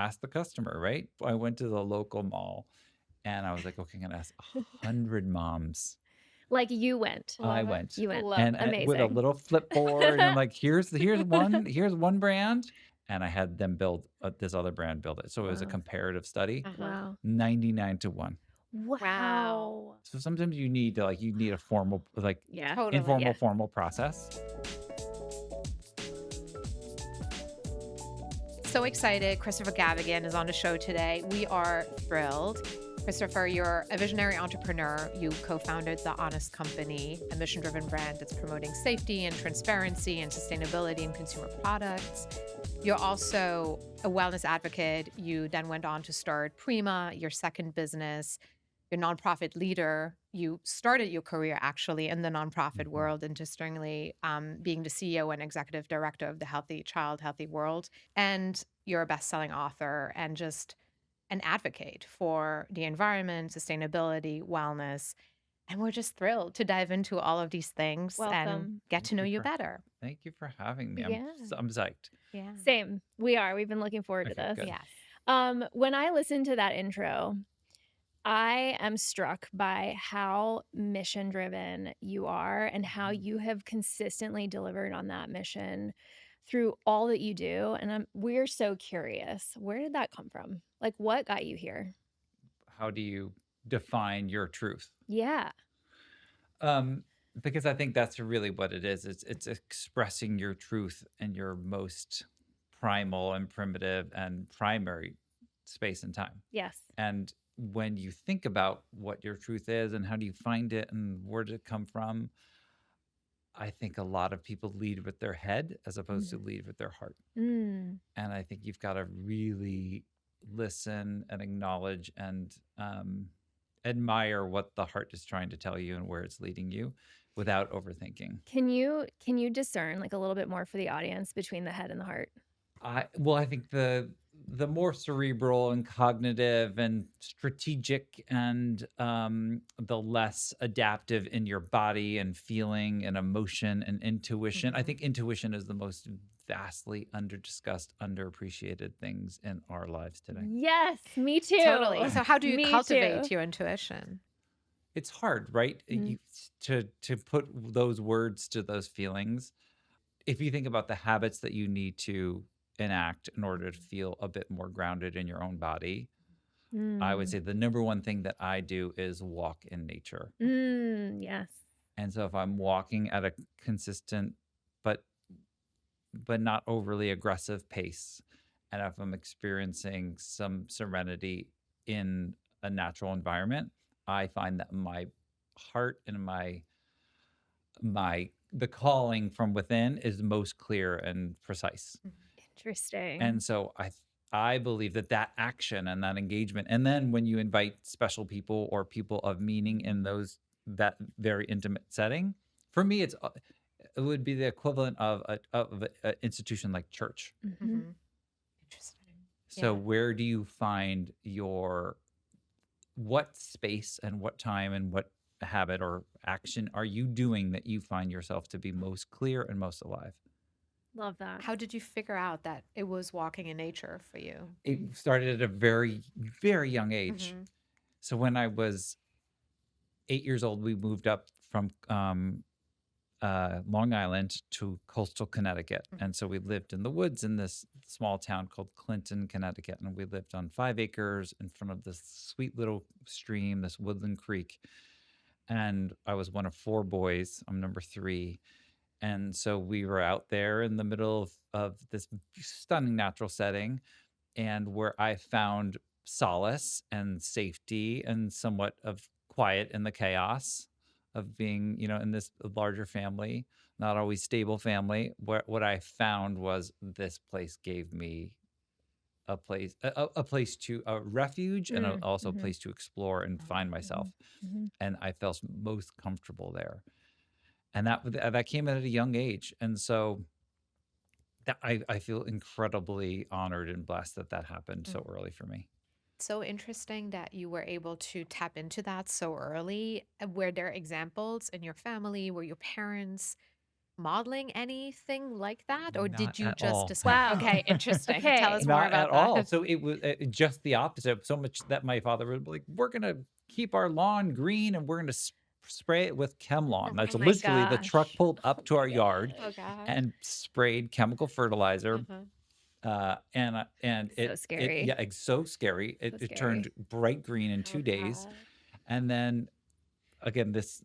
ask the customer, right? I went to the local mall and I was like, okay, I'm going to ask 100 moms. Like you went. I Love it. went You went. Love and, it. and with a Amazing. little flipboard and like, here's one brand. And I had them build this other brand build it. So it was a Wow. comparative study, Uh-huh. Wow. 99-1. Wow. So sometimes you need a formal, like Yeah. Totally. informal, Yeah. formal process. So excited. Christopher Gavigan is on the show today. We are thrilled. Christopher, you're a visionary entrepreneur. You co-founded the Honest Company, a mission-driven brand that's promoting safety and transparency and sustainability in consumer products. You're also a wellness advocate. You then went on to start Prima, your second business. You're a nonprofit leader. You started your career actually in the nonprofit world, interestingly, being the CEO and executive director of the Healthy Child, Healthy World. And you're a best-selling author and just an advocate for the environment, sustainability, wellness. And we're just thrilled to dive into all of these things and Welcome. get to know you better. Thank you for having me. Yeah. I'm psyched. Yeah. Same. We are. We've been looking forward to Okay, this. good. Yes. When I listened to that intro, I am struck by how mission driven you are and how you have consistently delivered on that mission through all that you do. And we're so curious. Where did that come from? Like, what got you here? How do you define your truth? Yeah. Because I think that's really what it is. It's expressing your truth in your most primal and primitive and primary space and time. Yes. And when you think about what your truth is and how do you find it and where did it come from, I think a lot of people lead with their head as opposed to lead with their heart. Mm. And I think you've got to really listen and acknowledge and admire what the heart is trying to tell you and where it's leading you without overthinking. Can you discern like a little bit more for the audience between the head and the heart? I think the more cerebral and cognitive and strategic and the less adaptive in your body and feeling and emotion and intuition. I think intuition is the most vastly underdiscussed, underappreciated things in our lives today. Yes, me too. Totally. So how do you Me cultivate too. your intuition? It's hard, right? To put those words to those feelings. If you think about the habits that you need to enact in order to feel a bit more grounded in your own body, I would say the number one thing that I do is walk in nature. Yes. And so if I'm walking at a consistent but not overly aggressive pace, and if I'm experiencing some serenity in a natural environment, I find that my heart and the calling from within is most clear and precise. Interesting. And so I believe that action and that engagement, and then when you invite special people or people of meaning in that very intimate setting, for me it would be the equivalent of an institution like church. Interesting. So Yeah. where do you find what space and what time and what habit or action are you doing that you find yourself to be most clear and most alive? Love that. How did you figure out that it was walking in nature for you? It started at a very, very young age. So when I was 8 years old, we moved up from Long Island to coastal Connecticut. And so we lived in the woods in this small town called Clinton, Connecticut. And we lived on 5 acres in front of this sweet little stream, this woodland creek. And I was one of 4 boys. I'm number 3. And so we were out there in the middle of this stunning natural setting, and where I found solace and safety and somewhat of quiet in the chaos of being, in this larger family, not always stable family. What I found was this place gave me a place to a refuge and also a place to explore and find myself. And I felt most comfortable there. And that came at a young age. And so I feel incredibly honored and blessed that happened so early for me. So interesting that you were able to tap into that so early. Were there examples in your family? Were your parents modeling anything like that, or Not did you at just all. decide? Wow. Okay, interesting. Tell us Okay. more Not about at all. that. So it was just the opposite. So much that my father would be like, "We're gonna keep our lawn green, and we're gonna spray it with ChemLawn." Oh That's my literally the truck gosh. pulled Oh up to my our yard Oh gosh. gosh. and sprayed chemical fertilizer. Uh-huh. And So it yeah, scary. it's so scary. So It turned scary. bright green in Oh 2 days, god. and then again, this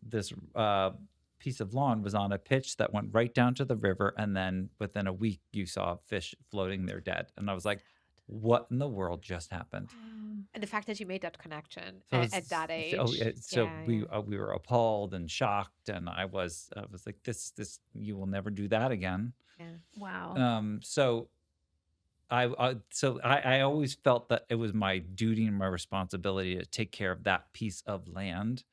piece of lawn was on a pitch that went right down to the river, and then within a week, you saw fish floating there dead, and I was like, "What in the world just happened?" Wow. And the fact that you made that connection So at that yeah, age. so Yeah, yeah. we were appalled and shocked, and I was like, "This you will never do that again." Yeah. Wow. So I always felt that it was my duty and my responsibility to take care of that piece of land,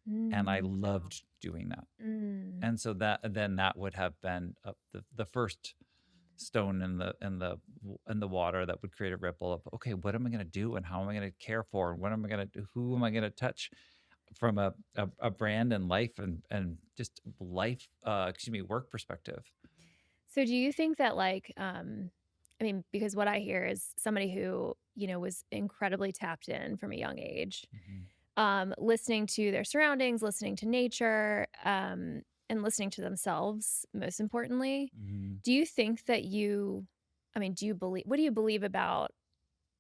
Mhm. and I Mm. Wow. loved doing that. Mm. And so that would have been the first stone in the water that would create a ripple of, okay, what am I going to do, and how am I going to care for, and what am I going to do, who am I going to touch from a brand and life and just life work perspective. So do you think that like I mean, because what I hear is somebody who, was incredibly tapped in from a young age, Mhm. listening to their surroundings, listening to nature, and listening to themselves, most importantly. Mhm. Do you think that I mean, what do you believe about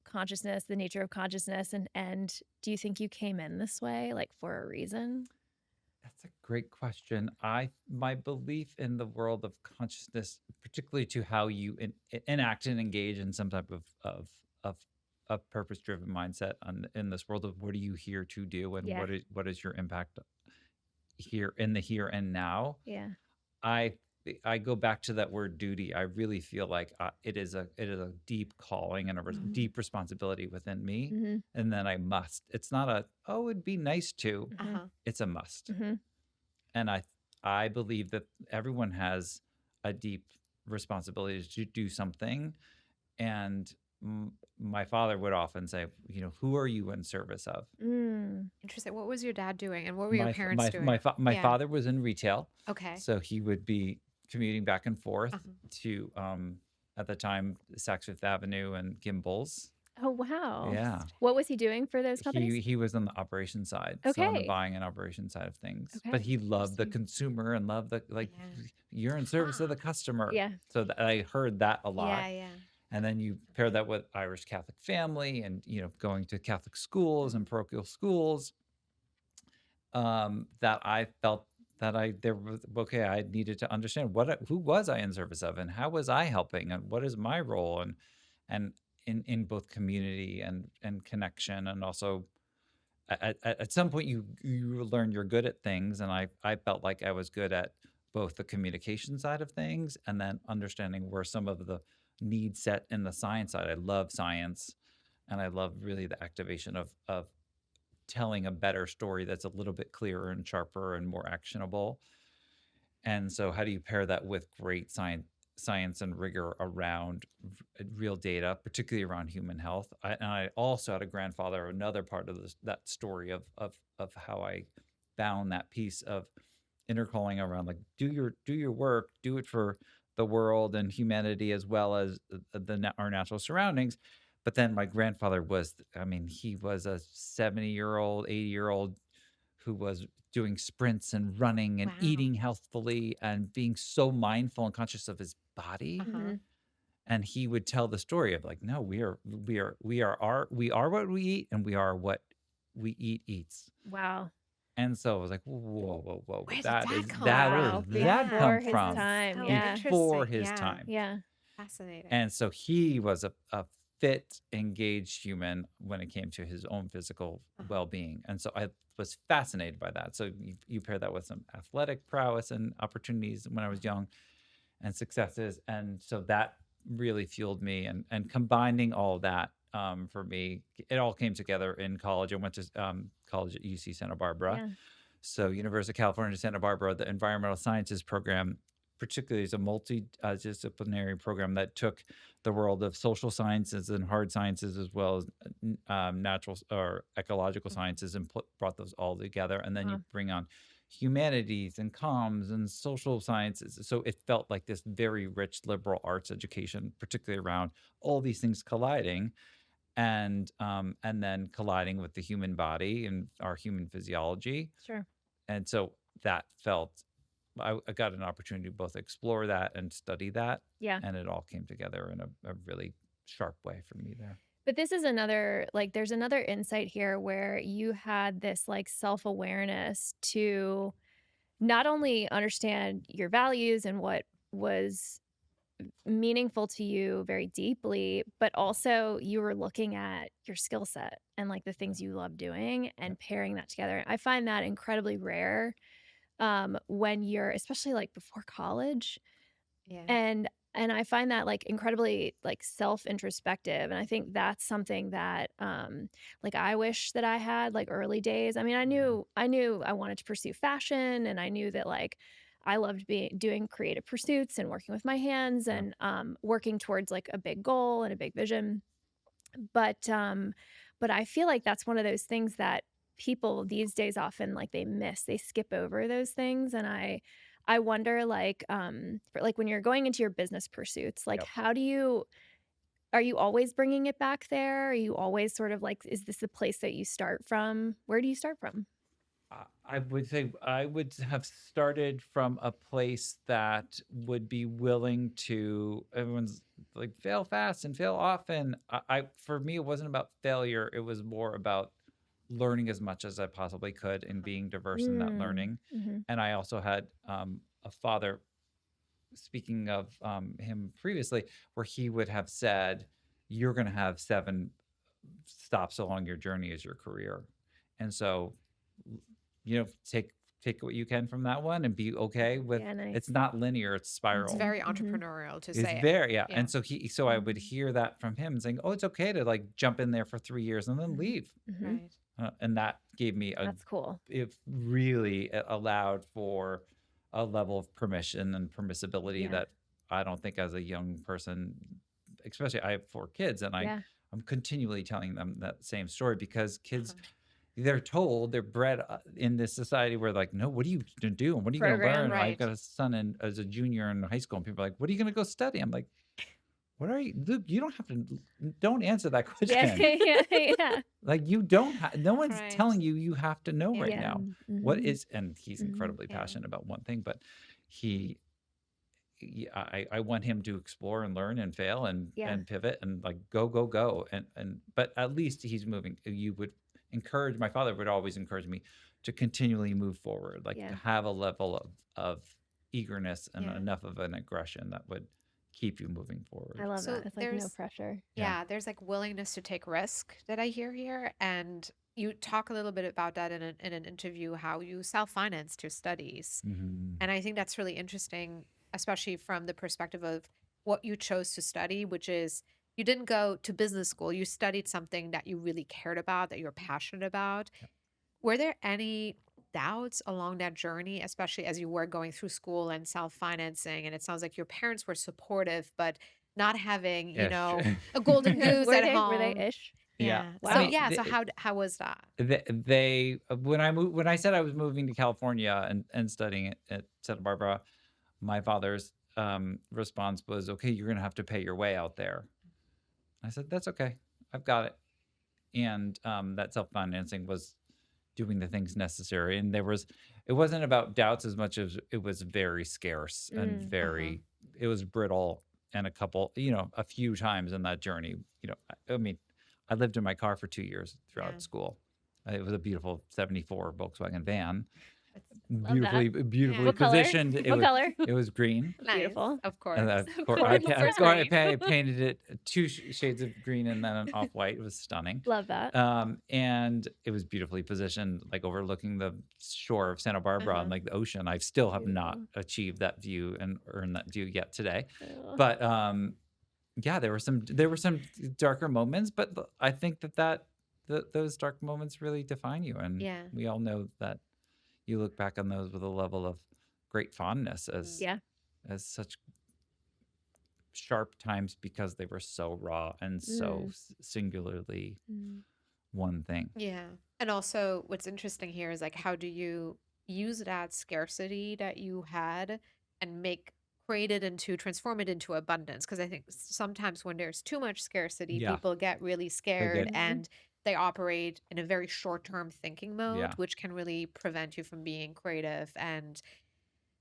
consciousness, the nature of consciousness, and do you think you came in this way, like for a reason? That's a great question. My belief in the world of consciousness, particularly to how you enact and engage in some type of a purpose driven mindset in this world of what are you here to do, and Yeah. what is your impact here in the here and now. Yeah. I I go back to that word duty. I really feel like it is a deep calling and a Mhm. deep responsibility within me, Mhm. and then I must. It's not a, oh, it'd be nice to. Mhm. Uh-huh. It's a must. Mhm. And I believe that everyone has a deep responsibility to do something. And my father would often say, who are you in service of? Mm. Interesting. What was your dad doing, and what were your parents My doing? my Yeah. father was in retail, Okay. so he would be commuting back and forth Uh-huh. to at the time Saks Fifth Avenue and Gimbals. Oh, wow. Yeah. Interesting. What was he doing for those companies? He was on the operation side, so on the Okay. buying and operation side of things. But Okay. he loved the Interesting. consumer and loved the, like, Yeah. you're in service of Ah. the customer. Yeah. So I heard that a Yeah, lot. yeah. And then you pair that with Irish Catholic family and going to Catholic schools and Mhm. parochial schools, that I felt that I there was okay, I needed to understand who was I in service of, and how was I helping, and what is my role, and in both community and connection, and also at some point you learn you're good at things, and I felt like I was good at both the communication side of things and then understanding where some of the needs set in the science side. I love science, and I love really the activation of telling a better story that's a little bit clearer and sharper and more actionable. And so how do you pair that with great science and rigor around real data, particularly around human health? And I also had a grandfather, another part of that story of how I found that piece of intercalling around, like, do your work, do it for the world and humanity as well as our natural surroundings. But then my grandfather was, I mean, he was a 70-year-old, 80-year-old who was doing sprints and running and Wow. eating healthfully and being so mindful and conscious of his body. Uh-huh. Mhm. And he would tell the story of, like, no, we are what we eat, and we are what we eat eats. Wow. And so I was like, whoa, whoa, whoa, Where did that that is come that, where Wow. from? did that Yeah, come Before his from? that's time. so Yeah. Before interesting. his Yeah. time. Yeah. Fascinating. And so he was a fit, engaged human when it came to his own physical Uh-huh. well-being. And so I was fascinated by that. So you pair that with some athletic prowess and opportunities when I was Uh-huh. young and successes. And so that really fueled me, and combining all of that, for me, it all came together in college. I went to college at UC Santa Barbara. Yeah. So University of California, Santa Barbara, the environmental sciences program, particularly, is a multidisciplinary program that took the world of social sciences and hard sciences as well as natural or ecological Mhm. sciences, and brought those all together. And then you Wow. bring on humanities and comms and social sciences. So it felt like this very rich liberal arts education, particularly around all these things colliding and then colliding with the human body and our human physiology. Sure. And so that felt I got an opportunity to both explore that and study that, Yeah. and it all came together in a really sharp way for me there. But this is another like, there's another insight here where you had this, like, self-awareness to not only understand your values and what was meaningful to you very deeply, but also you were looking at your skill set and, like, the things you love doing Yep. and pairing that together. I find that incredibly rare, when you're especially, like, before college. Yeah. And I find that, like, incredibly, like, self-introspective, and I think that's something that, like, I wish that I had, like, early days. I mean, Yeah. I knew I wanted to pursue fashion, and I knew that, like, I loved being doing creative pursuits and working with my hands Yep. and, working towards, like, a big goal and a big vision. But, um, but I feel like that's one of those things that people these days often, like, they miss. They skip over those things, and I wonder, like, for, like, when you're going into your business pursuits, like, Yep. how do you are you always bringing it back there? Are you always sort of like is this the place that you start from? Where do you start from? I would say I would have started from a place that would be willing to everyone's like fail fast and fail often. I for me it wasn't about failure. It was more about learning as much as I possibly could and being diverse in that Mm, learning. mhm. And I also had a father, speaking of him previously, where he would have said, "You're going to have 7 stops along your journey as your career," and so take what you can from that one and be okay with Yeah, it's nice. not linear, it's It's spiral. Mhm, very mhm, entrepreneurial to It's say it. very, yeah. Yeah. And so I would mm, hear that from him saying, "Oh, it's okay to like jump in there for 3 years and then mhm, leave." mhm. Right. And that gave me a That's cool. it really allowed for a level of permission and permissibility Yeah, that I don't think as a young person, especially I have 4 kids, and yeah. I'm continually telling them that same story because kids Uh-huh. they're told they're bred in this society where like, no, what are you gonna do and what are you gonna learn? Program. I've Right. got a son as a junior in high school, and people are like, what are you gonna go study? I'm like, what are you, Luke? You don't have to. Don't answer that Yeah, question. yeah, yeah. Like you don't no one's Right. telling you you have to know right Yeah. Yeah, now. What mhm, is and he's mhm. incredibly Yeah. passionate about one thing, but he I want him to explore and learn and fail Yeah, and pivot and like go and but at least he's moving. You would encourage my father would always encourage me to continually move forward, like to yeah. have a level of eagerness and Yeah. enough of an aggression that would keep you moving I forward. love that. So It's like no there's pressure. Yeah. yeah, there's like willingness to take risk that I hear here. And you talk a little bit about that in an interview, how you self-finance your studies. Mhm. And I think that's really interesting, especially from the perspective of what you chose to study, which is you didn't go to business school. You studied something that you really cared about, that you're passionate about. Were there any doubts along that journey, especially as you were going through school and self-financing? And it sounds like your parents were supportive, but not having, Ish. a golden goose at Were they home. ish? Yeah. Yeah. I So Wow. mean, yeah, so how was that? when I moved when I said I was moving to California and studying at Santa Barbara, my father's response was, "Okay, you're gonna have to pay your way out there." I said, "That's okay, I've got it." And that self financing was doing the things necessary, and it wasn't about doubts as much as it was very scarce and Mm, Uh-huh. it was brittle, and a few times in that journey, I mean, I lived in my car for 2 years Yeah. throughout school. It was a beautiful '74 Volkswagen van, love that. Yeah. beautifully What color? positioned. What color? It was green. Nice. Beautiful. Of And course. of Of course, course. Of course, green. I painted it 2 shades of green and then an off white. It was stunning. Love that. And it was beautifully positioned, like overlooking the shore of Santa Barbara and Uh-huh. like the ocean. I still have not Beautiful. achieved that view and earned that view yet today. Oh, But yeah, there were some darker moments, but I think those dark moments really define you, and Yeah. we all know that you look back on those with a level of great fondness Mm. yeah. as such sharp times because they were so raw and so Mm, singularly mm. one thing. Yeah. And also what's interesting here is like how do you use that scarcity that you had and transform it into abundance? Because I think sometimes when there's too much scarcity, Yeah, people get really they scared get Mhm. and they operate in a very short-term thinking mode, yeah. which can really prevent you from being creative and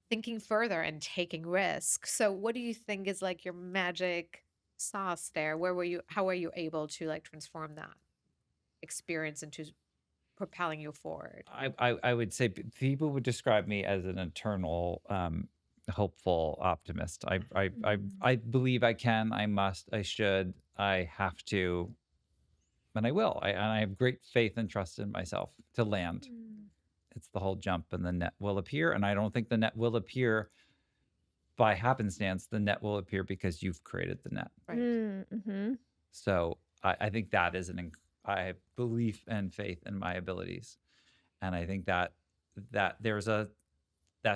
thinking further and taking risks. So what do you think is like your magic sauce there? How were you able to like transform that experience into propelling you forward? I would say people would describe me as an eternal, hopeful optimist. Mm. I believe I can, I must, I should, I have to, and I will. And I have great faith and trust in myself to land. Mm. It's the whole jump and the net will appear. And I don't think the net will appear by happenstance. The net will appear because you've created the net. Right. Mm. Mhm. So I think that is I have belief and faith in my abilities. And I think that that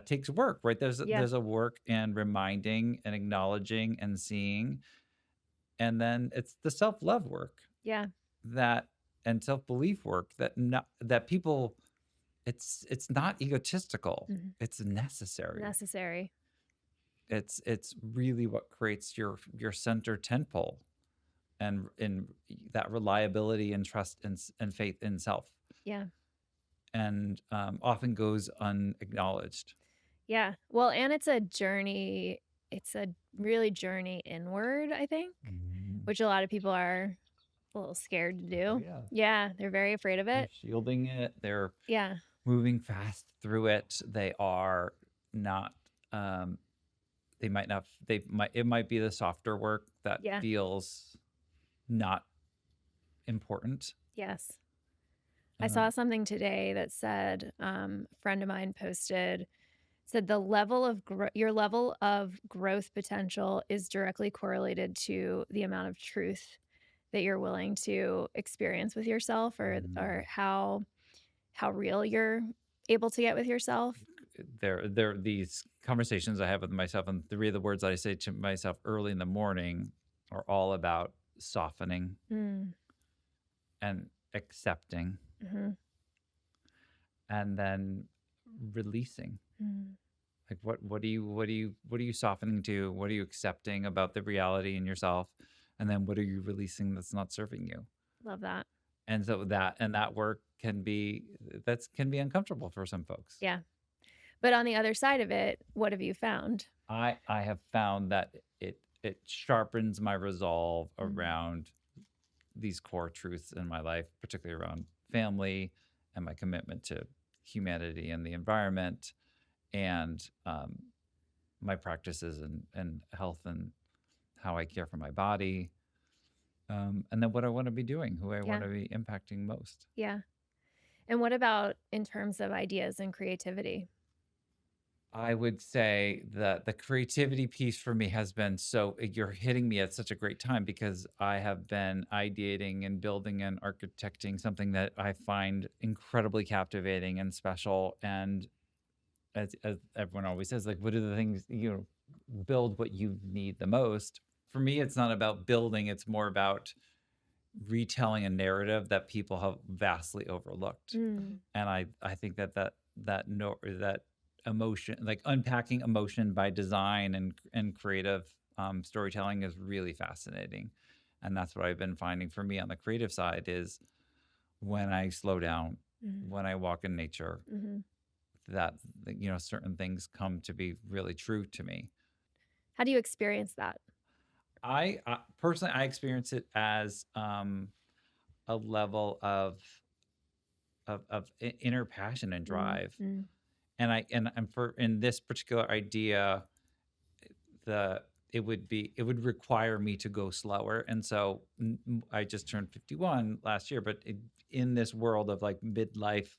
takes work, right? Yeah. There's a work and reminding and acknowledging and seeing. And then it's the self-love work Yeah. that and self-belief work that not that people it's not egotistical. Mhm. It's necessary. Necessary. It's really what creates your center tentpole and in that reliability and trust and faith in self Yeah. and often goes unacknowledged. Yeah. Well, and it's a journey. It's a really journey inward, I think, Mhm. which a lot of people are a little scared to do. Afraid of. Yeah, they're very afraid of They're it. shielding it. They're Yeah. moving fast through it. They are not. Um, they might not. They might. It might be the softer work that Yeah. feels not important. Yes. I Um, saw something today that said, a friend of mine posted, said the level of your level of growth potential is directly correlated to the amount of truth that you're willing to experience with yourself, or mm, how real you're able to get with yourself. there. These conversations I have with myself, and three of the words I say to myself early in the morning are all about softening Mm. and accepting, Mhm. and then releasing. Mm. Like what are you softening to? What are you accepting about the reality in yourself? And then what are you releasing that's not serving you? Love that. And so that work can be uncomfortable for some folks. Yeah. But on the other side of it, what have you found? I have found that it sharpens my resolve Mm. around these core truths in my life, particularly around family and my commitment to humanity and the environment and my practices and health and how I care for my body, and then what I want to be doing, who I want Yeah. to be impacting most. Yeah. And what about in terms of ideas and creativity? I would say that the creativity piece for me has been you're hitting me at such a great time because I have been ideating and building and architecting something that I find incredibly captivating and special. And as everyone always says, like, what are the things, build what you need the most? For me, it's not about building, it's more about retelling a narrative that people have vastly overlooked. Mm. And I think that no that emotion, like unpacking emotion by design and creative storytelling is really fascinating. And that's what I've been finding for me on the creative side is when I slow down, Mm. when I walk in nature, Mhm. that certain things come to be really true to me. How do you experience that? I personally I experience it as a level of inner passion and Mm. drive. Mm. And for in this particular idea, the it would require me to go slower. And so I just turned 51 last year, but in this world of like midlife,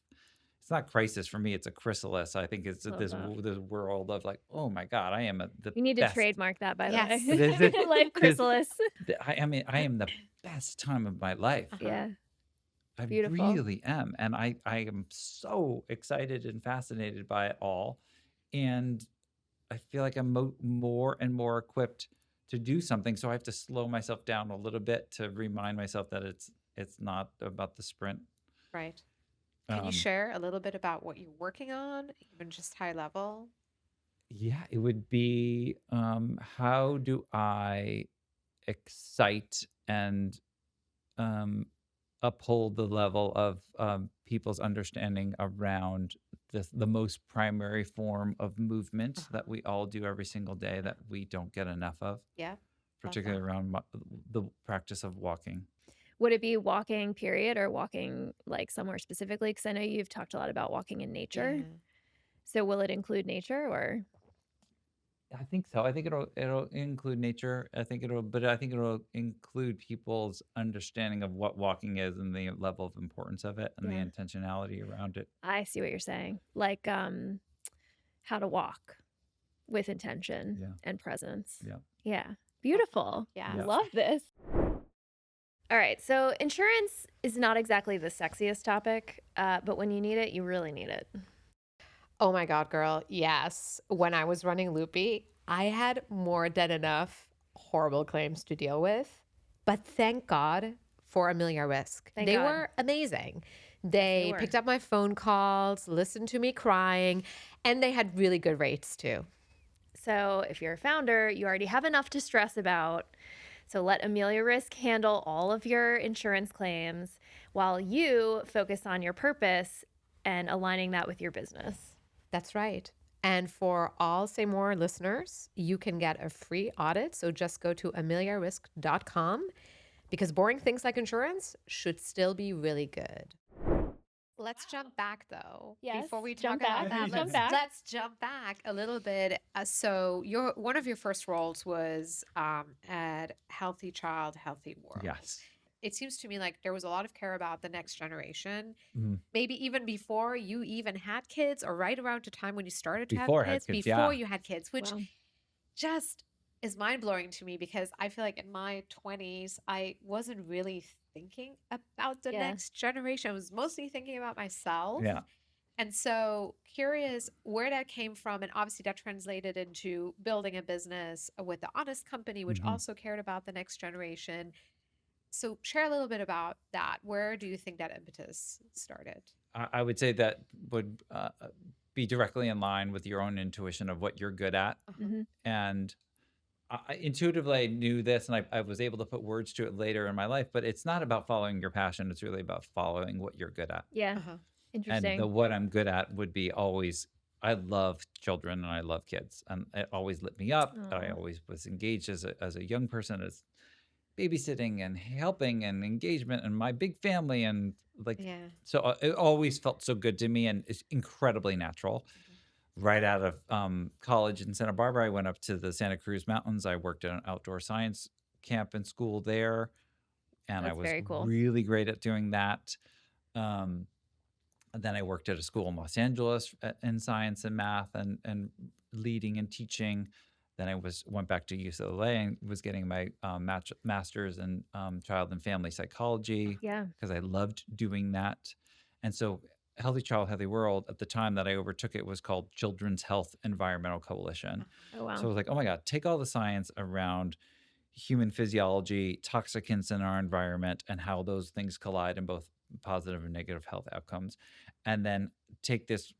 it's not crisis for me, it's a chrysalis. I think it's Love that. this world of like, oh my God, I am the You need to best. trademark that, by the Yes. way. This is Life this chrysalis. I mean, I am the best time of my life. Uh-huh. Yeah. I Beautiful. really am. And I am so excited and fascinated by it all. And I feel like I'm more and more equipped to do something. So I have to slow myself down a little bit to remind myself that it's not about the sprint. Right. Can you Um, share a little bit about what you're working on, even just high level? yeah, it would be how do I excite and um, uphold the level of people's understanding around the most primary form of movement Uh-huh. that we all do every single day that we don't get enough of, Yeah, love particularly that. around the practice of walking. Would it be walking period or walking, like, somewhere specifically? Because I know you've talked a lot about walking in nature. Yeah. So will it include nature or I think so. I think it'll include nature. I think it'll include people's understanding of what walking is and the level of importance of it and the Yeah, intentionality around it. I see what you're saying. Like, how to walk with intention Yeah, and presence. yeah, Yeah. Love that. Beautiful. yeah. Yes. Love this. All right. So insurance is not exactly the sexiest topic, but when you need it, you really need it. Oh my God, girl. Yes. When I was running Loopy, I had more than enough horrible claims to deal with. But thank God for Amelia Risk. Thank They God. were amazing. Yes, they They were. picked up my phone calls, listened to me crying, and they had really good rates too. So if you're a founder, you already have enough to stress about. So let Amelia Risk handle all of your insurance claims while you focus on your purpose and aligning that with your business. That's right. And for all Say More listeners, you can get a free audit. So just go to ameliarisk.com because boring things like insurance should still be really good. Let's jump back though. Yes, Before we jump talk about back, that, jump back. let's jump back a little bit. So your one of your first roles was at Healthy Child, Healthy World. Yes. It seems to me like there was a lot of care about the next generation. Mhm. Maybe even before you even had kids, or right around the time when you started to have Before I had kids, kids, before yeah. you had kids, which Wow. just is mind blowing to me because I feel like in my 20s, I wasn't really thinking about the Yeah. next generation. I was mostly thinking about myself. Yeah. And so curious where that came from. And obviously that translated into building a business with the Honest Company, which Mhm. also cared about the next generation. So share a little bit about that. Where do you think that impetus started? I would say that would be directly in line with your own intuition of what you're good at. Uh-huh. Hmm. And intuitively, I knew this and I was able to put words to it later in my life, but it's not about following your passion. It's really about following what you're good at. Yeah. Uh-huh. And the Interesting. what I'm good at would be always, I love children and I love kids. And it always lit me up. I Aw. always was engaged as a young person, as babysitting and helping and engagement and my big family and like Yeah. so it always felt so good to me and it's incredibly natural. Mhm. Right out of college in Santa Barbara, I went up to the Santa Cruz Mountains. I worked at an outdoor science camp and school there, and I That's was very cool. really great at doing that. Um, and then I worked at a school in Los Angeles in science and math and leading and teaching. Then I went back to UCLA and was getting my master's in child and family psychology Yeah. because I loved doing that. And so, Healthy Child, Healthy World at the time that I overtook it was called Children's Health Environmental Coalition. Oh, wow. So I was like, oh my God, take all the science around human physiology, toxicants in our environment, and how those things collide in both positive and negative health outcomes, and then take this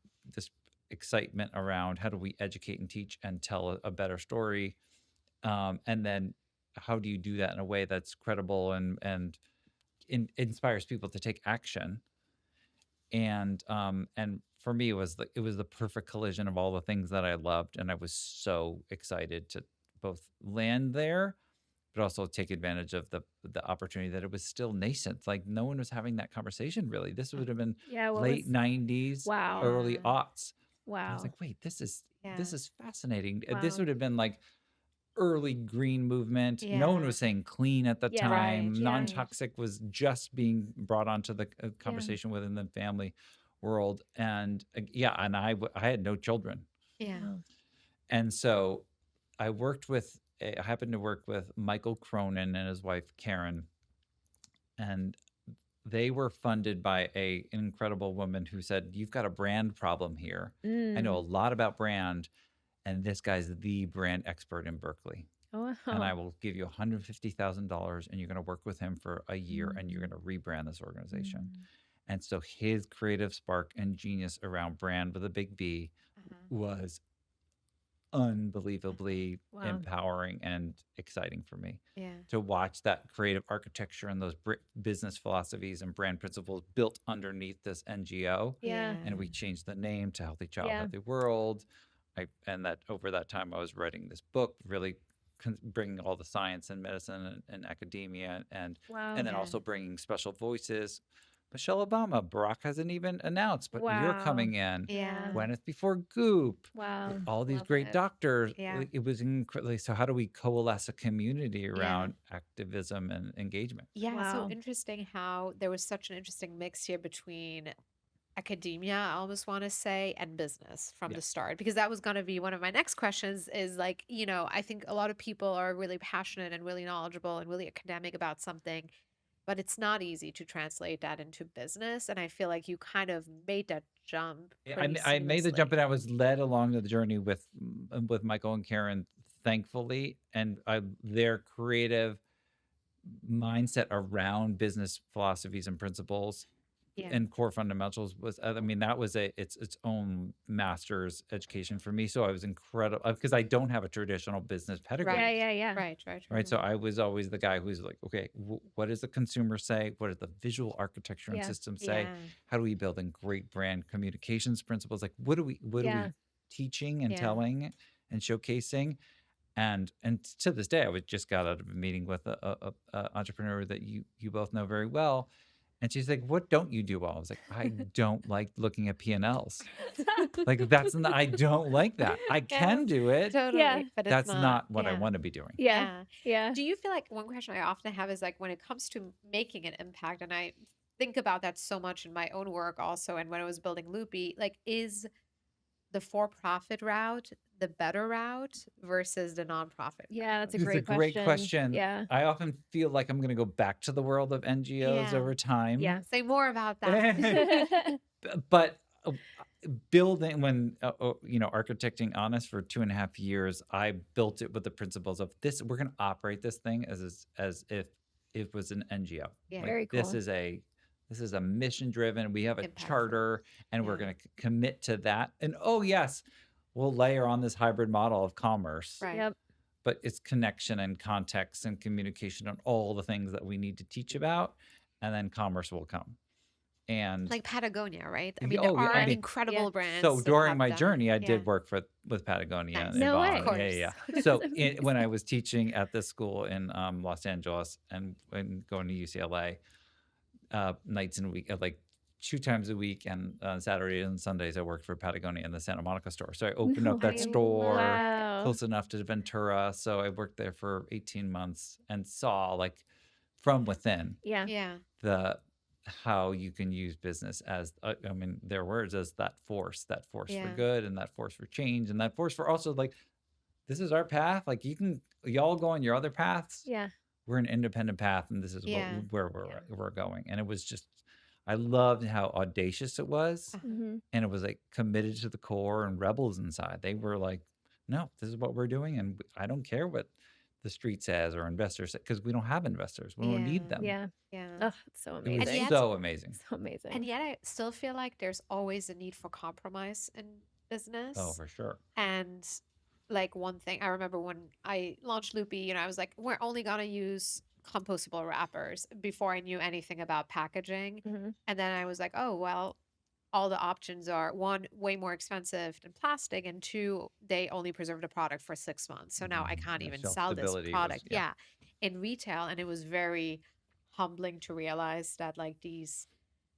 excitement around how do we educate and teach and tell a better story, and then how do you do that in a way that's credible and inspires people to take action. And for me it was the perfect collision of all the things that I loved, and I was so excited to both land there but also take advantage of the opportunity that it was still nascent. Like no one was having that conversation really. This would have been Yeah. What was, late 90s, wow. early Yeah. aughts. And I was Wow. like, wait, Yeah. this is fascinating. This Wow. would have been like early green movement. No one Yeah. was saying clean at the Yeah. Right. time. Yeah. Non-toxic was just being brought onto the Yeah. conversation within the family world. And yeah, and I had no children. Yeah. Wow. And so I happened to work with Michael Cronin and his wife Karen, and they were funded by an incredible woman who said, "You've got a brand problem here. I know a Mm. lot about brand, and this guy's the brand expert in Berkeley, Oh, and I wow. will give you $150,000, and you're going to work with him for a year, and you're Mm. going to rebrand this organization." Mm. And so his creative spark and genius around brand with a big B was unbelievably Wow. empowering and exciting for me Yeah. to watch that creative architecture and those business philosophies and brand principles built underneath this NGO. Yeah. And we changed the name to Healthy Child, Yeah. Healthy World. And that over that time, I was writing this book, really bringing all the science and medicine and academia, and Wow. then Yeah. also bringing special voices. Michelle Obama, Barack hasn't even announced, but you're Wow. coming in. Yeah. Gwyneth before Goop. Wow. All these Love great it. doctors. Yeah. It was incredibly. So how do we coalesce a community around Yeah. activism and engagement? Yeah. So Wow. interesting how there was such an interesting mix here between academia, I almost want to say, and business from Yeah. the start, because that was going to be one of my next questions is like, I think a lot of people are really passionate and really knowledgeable and really academic about something, but it's not easy to translate that into business. And I feel like you kind of made that jump Yeah, pretty I made the jump seamlessly. and I was led along the journey with Michael and Karen, thankfully, and their creative mindset around business philosophies and principles Yeah. and core fundamentals was, I mean, that was its own master's education for me. So I was incredible because I don't have a traditional business pedigree. Yeah. Right. Yeah. Yeah. Right. So I was always the guy who's like, okay, what does the consumer say? What does the visual architecture and Yeah. system say? Yeah. How do we build in great brand communications principles? Like, what are we Yeah. teaching and Yeah. telling and showcasing? And to this day, I was just got out of a meeting with a entrepreneur that you both know very well. And she's like, "What don't you do well?" I was like, "I don't like looking at P&Ls. Like I don't like that. I Yeah. can do it. Totally. Yeah. But it's That's not. not what I Yeah. want to be doing." Yeah. Yeah. Yeah. Do you feel like one question I often have is like when it comes to making an impact, and I think about that so much in my own work also, and when I was building Loopy, like is the for-profit route the better route versus the nonprofit Yeah. That's a route? It's a great great question. question. Yeah. I often feel like I'm going to go back to the world of NGOs Yeah. over time. Yeah. Say more about that. But building architecting Honest for 2.5 years, I built it with the principles of this. We're going to operate this thing as if it was an NGO. Yeah. Like Very this cool. is a mission driven. We have a Impactful. charter, and we're Yeah. going to commit to that. And oh yes, we'll layer on this hybrid model of commerce. Right. Yep. But it's connection and context and communication and all the things that we need to teach about, and then commerce will come. And Like Patagonia, right? I mean, there oh, yeah, are I mean, incredible brands. so that during have my done- journey, I yeah. did work with Patagonia Nice. and No Yvonne. way. Of course. Yeah. That's So amazing. when I was teaching at this school in Los Angeles and going to UCLA, nights and week, like 2 times a week, and on Saturdays and Sundays, I worked for Patagonia in the Santa Monica store. So I opened No up that way. store Wow. close enough to Ventura. So I worked there for 18 months and saw, like, from within Yeah. Yeah. how you can use business as I mean, their words, as that force for Yeah. good, and that force for change, and that force for also, like, this is our path. Like, y'all go on your other paths. Yeah. We're an independent path, and this is Yeah. where Yeah. we're going. And it was just, I loved how audacious it was, Hmm. and it was like committed to the core and rebels inside. They were like, no, this is what we're doing, and I don't care what the street says or investors say, because we don't have investors. We don't need Yeah. them. Yeah. Yeah. Oh, it's so It was amazing. yet- so amazing. So amazing. And yet I still feel like there's always a need for compromise in business. Oh, for sure. And like one thing I remember when I launched Loopy, I was like, we're only gonna use compostable wrappers before I knew anything about packaging. Hmm. And then I was like, oh, well, all the options are one, way more expensive than plastic, and two, they only preserve the product for 6 months. So now I can't Yeah, even shelf sell this stability was- product. yeah. In retail. And it was very humbling to realize that like these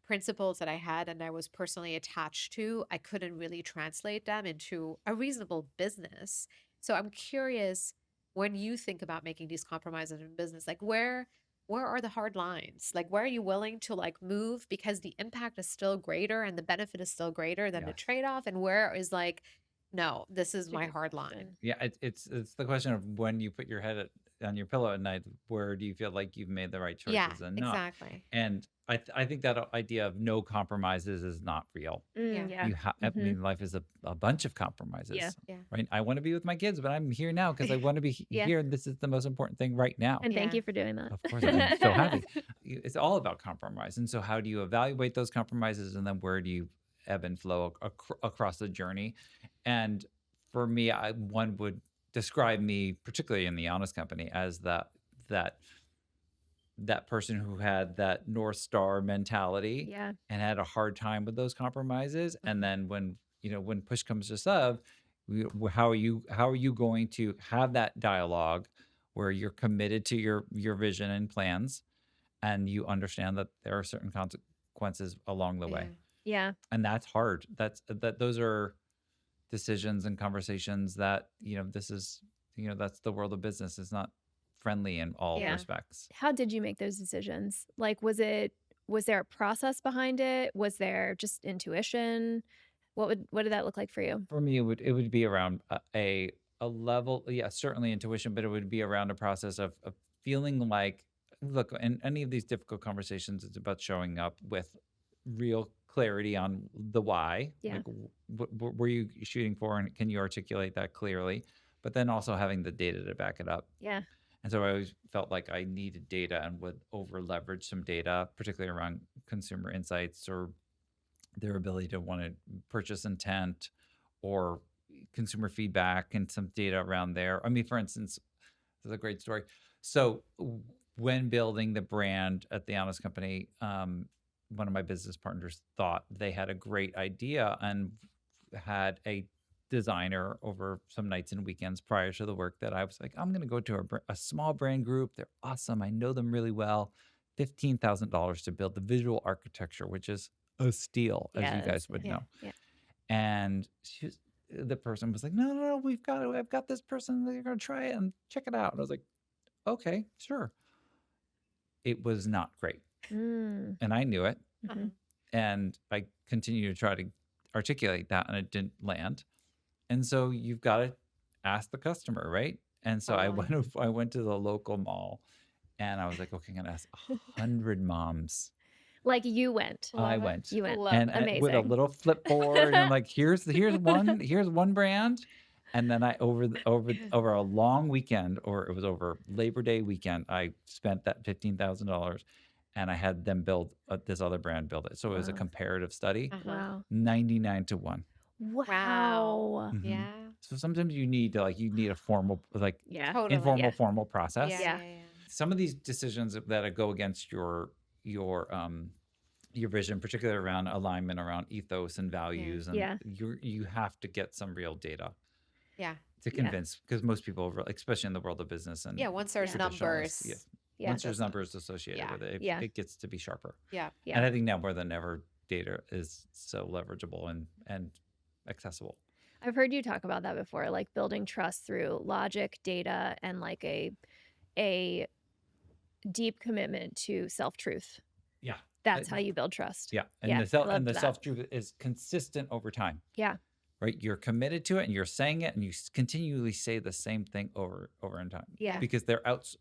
principles that I had and I was personally attached to, I couldn't really translate them into a reasonable business. So I'm curious, when you think about making these compromises in business, like where are the hard lines? Like where are you willing to like move because the impact is still greater and the benefit is still greater than the Yes. trade-off? And where is like, no, this is It's a my good hard question. line. Yeah, it's the question of when you put your head on your pillow at night, where do you feel like you've made the right Yeah, choices and not? exactly. And I think that idea of no compromises is not real. Yeah. Yeah. You have, I mean, life is a bunch of Yeah. compromises, Yeah. right? I want to be with my kids, but I'm here now because I want to be Yeah. here. And this is the most important thing right now. And thank Yeah. you for doing that. Of course, I'm so happy. It's all about compromise. And so, how do you evaluate those compromises? And then where do you ebb and flow across the journey? And for me, one would describe me, particularly in the Honest Company, as that that person who had that North Star mentality Yeah. and had a hard time with those compromises. And then when push comes to shove, how are you going to have that dialogue where you're committed to your vision and plans, and you understand that there are certain consequences along the way, Yeah. Yeah. and that's hard. Those are decisions and conversations that this is that's the world of business. It's not friendly in all Yeah. respects. How did you make those decisions? Like, was there a process behind it? Was there just intuition? What did that look like for you? For me, it would be around a level, yeah, certainly intuition, but it would be around a process of feeling like, look, in any of these difficult conversations, it's about showing up with real clarity on the why. Yeah. Like, what were you shooting for, and can you articulate that clearly? But then also having the data to back it up. Yeah. And so I always felt like I needed data and would over leverage some data, particularly around consumer insights or their ability to want to purchase intent or consumer feedback and some data around there. I mean, for instance, this is a great story. So when building the brand at the Honest Company, one of my business partners thought they had a great idea and had a designer over some nights and weekends prior to the work that I was like, I'm going to go to a small brand group. They're awesome. I know them really well. $15,000 to build the visual architecture, which is a steal, as you Yes. guys would Yeah. know. Yeah. And the person was like, no, I've got this person. They're going to try it and check it out. And I was like, okay, sure. It was not great. Mm. And I knew it. Mhm. And I continued to try to articulate that, and it didn't land. And so you've got to ask the customer, right? And so Totally. I went to the local mall, and I was like, okay, I'm gonna ask 100 moms. Like you went. I Love it. went, You went. Love and it. with a Amazing. little flipboard, and like here's one brand, and then I over a long weekend, or it was over Labor Day weekend, I spent that $15,000, and I had them build this other brand build it. So it was a Wow. comparative study, Uh-huh. Wow. 99 to 1. Wow. Wow. Mhm. Yeah. So sometimes you need a formal, like, Yeah. Totally. informal Yeah. formal process. Yeah. Yeah. Some of these decisions that go against your vision, particularly around alignment, around ethos and values, and Yeah. you have to get some real data Yeah. to Yeah. convince, because most people, especially in the world of business and Yeah. Once there's Yeah. numbers. traditionalists, Yeah. once there's Doesn't- numbers associated yeah. with it, Yeah. it gets to be sharper. Yeah. Yeah. And I think now more than ever, data is so leverageable and accessible. I've heard you talk about that before, like building trust through logic, data, and like a deep commitment to self-truth. Yeah. That's how you build trust. Yeah. And Yeah, the I loved and the that. self-truth is consistent over time. Yeah. Right? You're committed to it, and you're saying it, and you continually say the same thing over in time. Yeah. Because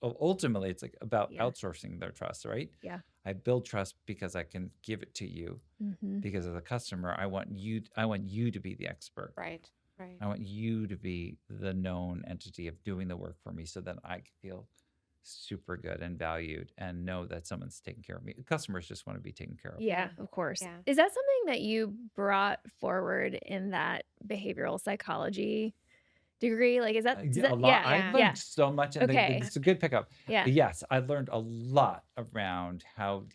ultimately it's like about Yeah. outsourcing their trust, right? Yeah. I build trust because I can give it to you, Mm-hmm. because as a customer, I want you to be the expert. Right. Right. I want you to be the known entity of doing the work for me, so that I can feel super good and valued and know that someone's taking care of me. Customers just want to be taken care of. Yeah, of course. Yeah. Is that something that you brought forward in that behavioral psychology degree? Like, is that, does Yeah, that a lot. yeah, I Yeah. learned yeah, so much, and Okay. it's a good pickup. yeah, Yes, I learned a lot around how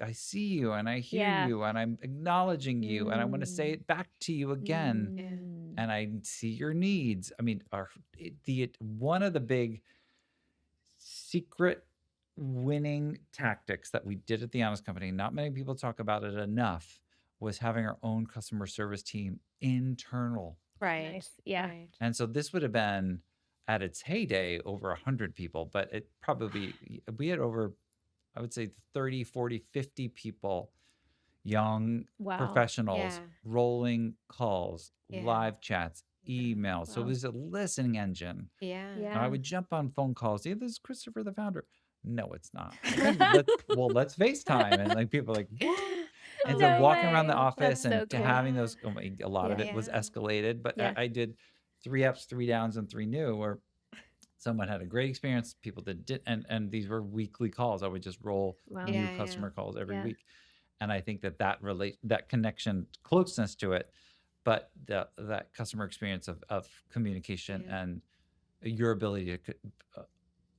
I see you and I hear Yeah. you, and I'm acknowledging you, and I want to say it back to you again, Mm. and I see your needs. I mean, one of the big secret winning tactics that we did at the Honest Company, not many people talk about it enough, was having our own customer service team internal. Right. Nice. Yeah. Right. And so this would have been at its heyday over 100 people, but it probably, we had over, I would say 30, 40, 50 people, young Wow. professionals, Yeah. rolling calls, Yeah. live chats, email. So it Wow. was a listening engine. Yeah. And I Yeah. would jump on phone calls. Yeah, this is Christopher, the founder. No, it's not. Okay, let's FaceTime. And like people are like, what? And so No walking around the way. office That's so and to cool. having those, a lot of Yeah. it was Yeah. escalated, but Yeah. I did 3 ups, 3 downs, and 3 new, where someone had a great experience. People that did, and these were weekly calls. I would just roll Wow. new Yeah. customer calls every Yeah. week. And I think that connection, closeness to it, but that customer experience of communication Yeah. and your ability to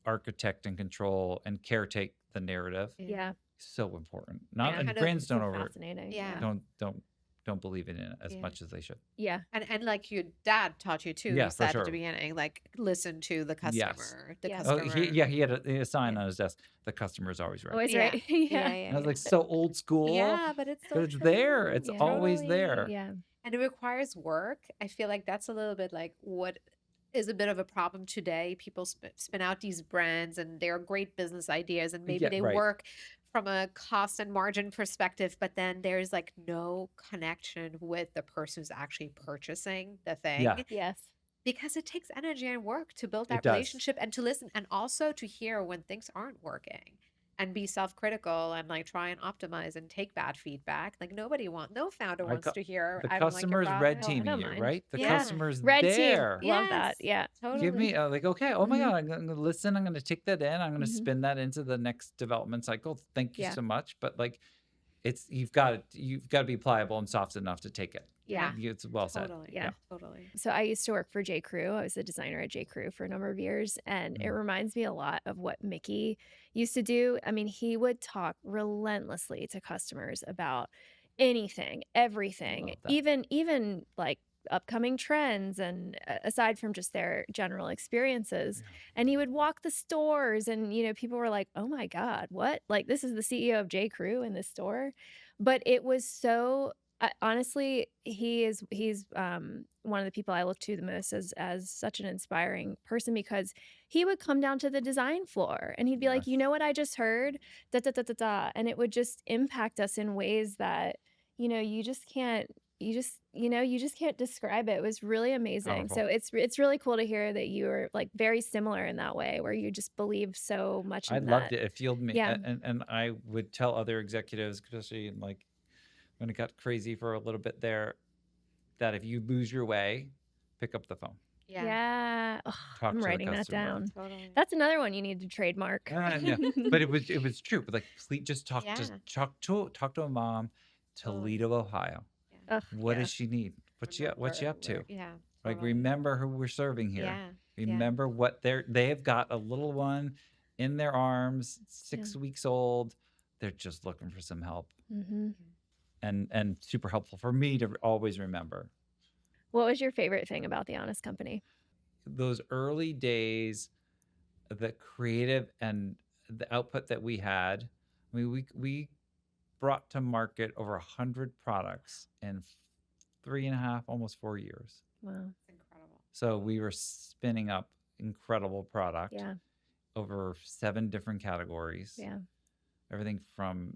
architect and control and caretake the narrative, Yeah. so important. And Not, and kind of brands So don't fascinating. Yeah. don't believe in it as Yeah. much as they should. Yeah. And like your dad taught you too. Yeah, You for said at sure. the beginning, like listen to the Yes. customer. The Yes. Oh, customer. he had a sign Yeah. on his desk. The customer's always right. Always Yeah. right. Yeah. Yeah. Yeah. And I was Yeah. like, so old school, Yeah, but it's but so it's there. true. It's Yeah. always Totally. there. Yeah. And it requires work. I feel like that's a little bit like what is a bit of a problem today. People spin out these brands and they're great business ideas and maybe Yeah, they right. work from a cost and margin perspective, but then there's like no connection with the person who's actually purchasing the thing. Yeah, Yes. Because it takes energy and work to build it that does. relationship and to listen and also to hear when things aren't working and be self-critical and like try and optimize and take bad feedback. Like no founder I wants ca- to hear The I don't like your customer's red product. Oh, I teaming don't you, mind. right? The Yeah. customer's Red team. there. Love that. Yes. Yeah. Give me Totally. like, okay, oh my Mhm. God, I'm going to listen. I'm going to take that in. I'm going to Mhm. spin that into the next development cycle. Thank you Yeah. so much. But like, you've got to be pliable and soft enough to take it. Yeah. It's well said. Totally. Yeah. Totally. So I used to work for J. Crew. I was a designer at J. Crew for a number of years, and it Mm. reminds me a lot of what Mickey used to do. I mean, he would talk relentlessly to customers about anything, everything, Love that. even like upcoming trends and aside from just their general experiences. Yeah. And he would walk the stores and people were like, "Oh my God, what? Like this is the CEO of J. Crew in this store." But it was so honestly, he's one of the people I look to the most as such an inspiring person because he would come down to the design floor and he'd be like, "You Yes. know what I just heard? Da da da da da," and it would just impact us in ways that you just can't. You just can't describe it. It was really amazing. Powerful. So it's really cool to hear that you are like very similar in that way, where you just believe so much I in loved that. it. It fueled me. Yeah. And I would tell other executives, especially in like when it got crazy for a little bit there, that if you lose your way, pick up the phone. Yeah. Yeah. Ugh, Talk I'm to the writing that customer. down. Totally. That's another one you need to trademark. Yeah, but it was true. But like, please just talk. Yeah. Just talk to a mom, Totally. Toledo, Ohio. Yeah. Ugh, What yeah. does she need? What's she up to? Yeah. Like, Totally. remember who we're serving here. Yeah. Remember what they have got a little one in their arms, 6 weeks old. They're just looking for some help, Mm-hmm. and super helpful for me to always remember. What was your favorite thing about the Honest Company? Those early days, the creative and the output that we had. I mean, we brought to market over 100 products in 3.5, almost 4 years. Wow. It's incredible. So we were spinning up incredible product Yeah. over 7 different categories. Yeah. Everything from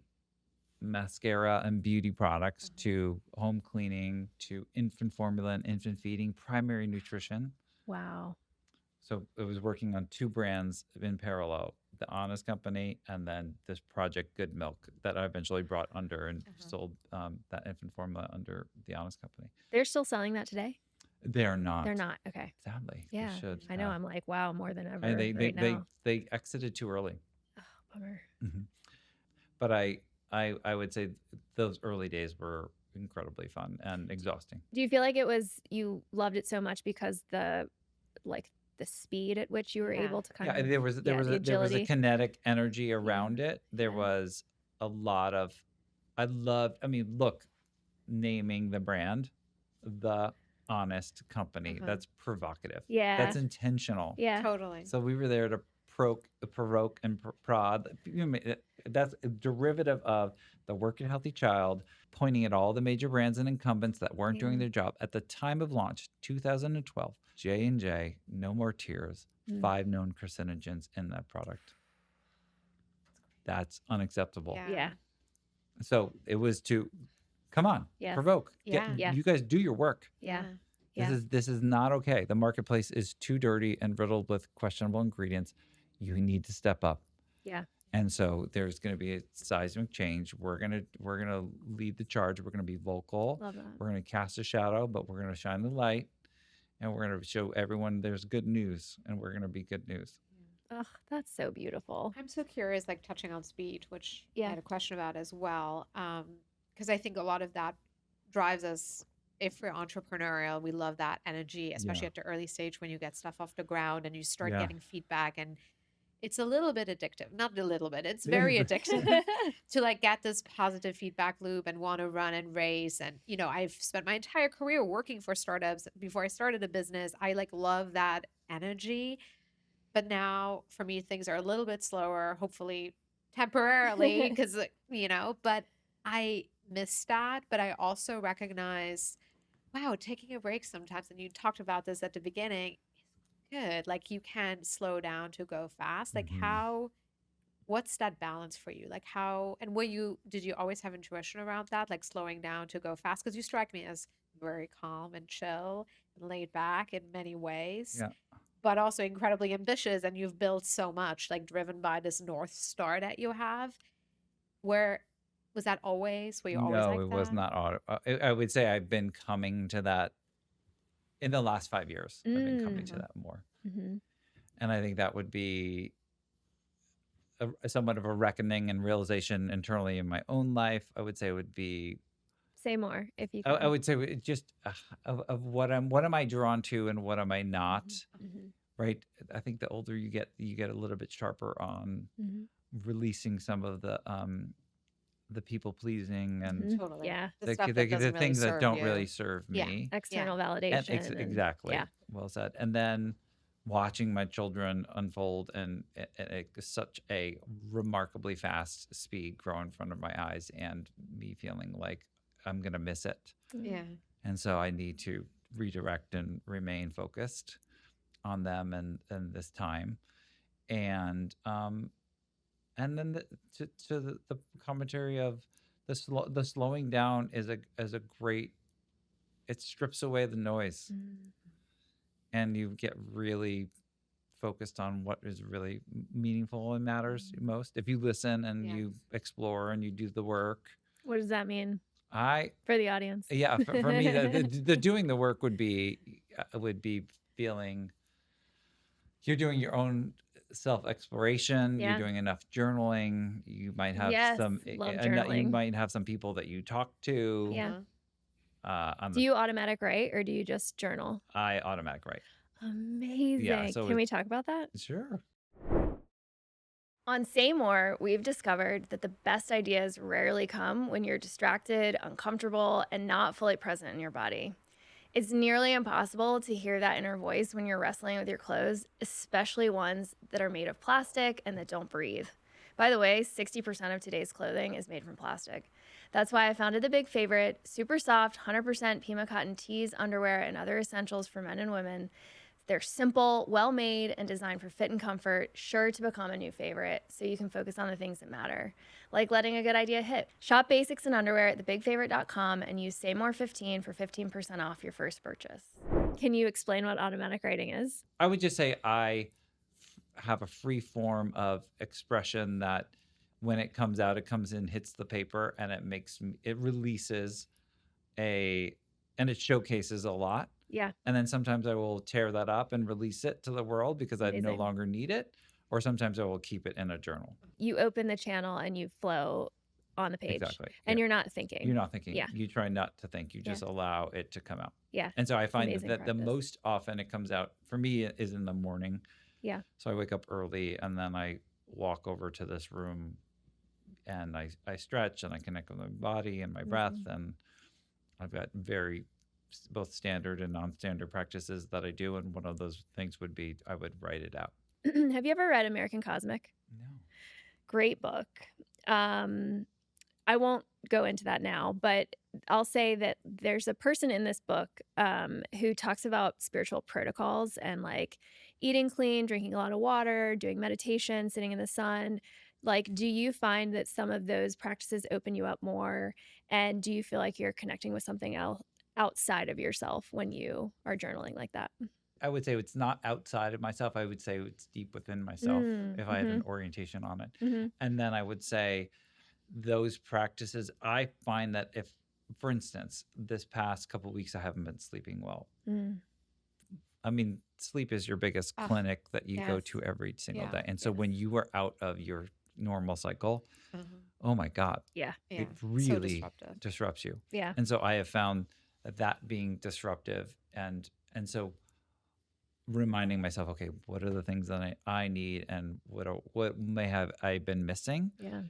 mascara and beauty products to home cleaning to infant formula and infant feeding, primary nutrition. Wow. So it was working on 2 brands in parallel, the Honest Company and then this Project Good Milk that I eventually brought under and sold that infant formula under the Honest Company. They're still selling that today? They're not. They're not. Okay. Sadly. Yeah. They should. I know. I'm like, wow, more than ever And they right now. they exited too early. Oh, bummer. But I would say those early days were incredibly fun and exhausting. Do you feel like you loved it so much because the speed at which you were Yeah. able to kind Yeah, of there was the a agility. kinetic energy around it. There Yeah. was a lot of I mean, look, naming the brand the Honest Company. That's provocative. Yeah. That's intentional. Yeah. Totally. So we were there to provoke and prod. That's a derivative of the Work Your Healthy Child, pointing at all the major brands and incumbents that weren't doing Yeah. their job. At the time of launch, 2012, J&J, No More Tears, 5 known carcinogens in that product. That's unacceptable. Yeah. So it was to, come on, Yes. provoke. Yeah. Yes. You guys do your work. Yeah. Yeah. This is not okay. The marketplace is too dirty and riddled with questionable ingredients. You need to step up. Yeah. And so there's going to be a seismic change. We're gonna lead the charge. We're going to be vocal. Love that. We're going to cast a shadow, but we're going to shine the light, and we're going to show everyone there's good news, and we're going to be good news. Ugh, that's so beautiful. I'm so curious, like touching on speed, which I Yeah. had a question about as well. Because I think a lot of that drives us. If we're entrepreneurial, we love that energy, especially Yeah. at the early stage when you get stuff off the ground and you start Yeah. getting feedback, and it's a little bit addictive. Not a little bit, it's very addictive to like get this positive feedback loop and want to run and race. And I've spent my entire career working for startups before I started a business. I like love that energy. But now for me, things are a little bit slower, hopefully temporarily, because, but I miss that. But I also recognize, wow, taking a break sometimes, and you talked about this at the beginning, is good. Like you can slow down to go fast. Like Mhm. what's that balance for you? Like and did you always have intuition around that? Like slowing down to go fast? Because you strike me as very calm and chill and laid back in many ways, Yeah. but also incredibly ambitious, and you've built so much, like driven by this North Star that you have. Where was that always? Were you always No, like it was that? not auto. I would say I've been coming to that in the last 5 years. I've been coming to Mm. Mhm. that more, Hmm. and I think that would be somewhat of a reckoning and realization internally in my own life. I would say it would be. Say more if you I can. would say just of what am I drawn to and what am I not. Hmm. Right. I think the older you get a little bit sharper on Hmm. releasing some of the people pleasing and Hmm. Totally. Yeah. The stuff that the doesn't really things that serve don't you. really serve Yeah. me. Yeah. External And validation and yeah. exactly, well said. And then watching my children unfold and at such a remarkably fast speed grow in front of my eyes, and me feeling like I'm gonna miss it. Mm. Yeah. And so I need to redirect and remain focused on them and this time. And then the commentary of the slowing down is a great, it strips away the noise, Mm. and you get really focused on what is really meaningful and matters most. If you listen and Yes. you explore and you do the work, What does that mean I for the audience? yeah, for me the doing the work would be feeling you're doing your own self exploration. You're Yeah. doing enough journaling. You might have Yes. Love you journaling. might have some people that you talk to. Yeah. On Do the you automatic write or do you just journal? I automatic write. Yeah, Amazing. so Can we talk about that? sure. On Say More, we've discovered that the best ideas rarely come when you're distracted, uncomfortable, and not fully present in your body. It's nearly impossible to hear that inner voice when you're wrestling with your clothes, especially ones that are made of plastic and that don't breathe. By the way, 60% of today's clothing is made from plastic. That's why I founded The Big Favorite, super soft, 100% Pima cotton tees, underwear, and other essentials for men and women. They're simple, well made, and designed for fit and comfort, sure to become a new favorite, so you can focus on the things that matter, like letting a good idea hit. Shop basics and underwear at thebigfavorite.com and use SayMore15 for 15% off your first purchase. Can you explain what automatic writing is? I would just say I have a free form of expression that when it comes out, it comes in, hits the paper, and it releases and it showcases a lot. Yeah, And then sometimes I will tear that up and release it to the world because I no amazing. longer need it. Or sometimes I will keep it in a journal. You open the channel and you flow on the page. Exactly. And Yeah. you're not thinking. You're not thinking. Yeah. You try not to think. You Yeah. just allow it to come out. Yeah. And so I find amazing that the practice. most often it comes out for me is in the morning. Yeah. So I wake up early and then I walk over to this room and I stretch and I connect with my body and my breath. And I've got both standard and non-standard practices that I do. And one of those things would be I would write it out. Have you ever read American Cosmic? No. Great book. I won't go into that now, but I'll say that there's a person in this book who talks about spiritual protocols and like eating clean, drinking a lot of water, doing meditation, sitting in the sun. Like, do you find that some of those practices open you up more? And do you feel like you're connecting with something else outside of yourself when you are journaling like that? I would say it's not outside of myself. I would say it's deep within myself if I had an Mhm. orientation on it. Mhm. And then I would say those practices, I find that if, for instance, this past couple of weeks, I haven't been sleeping well. Mm. I mean, sleep is your biggest Ah, clinic that you go yes. to every single Yeah. day. And so Yes. when you are out of your normal cycle, Mhm. oh my God, Yeah. Yeah. it So really disruptive. disrupts you. Yeah. And so I have found that being disruptive, and so reminding myself, okay, what are the things that I need, and what may have I been missing? Yeah.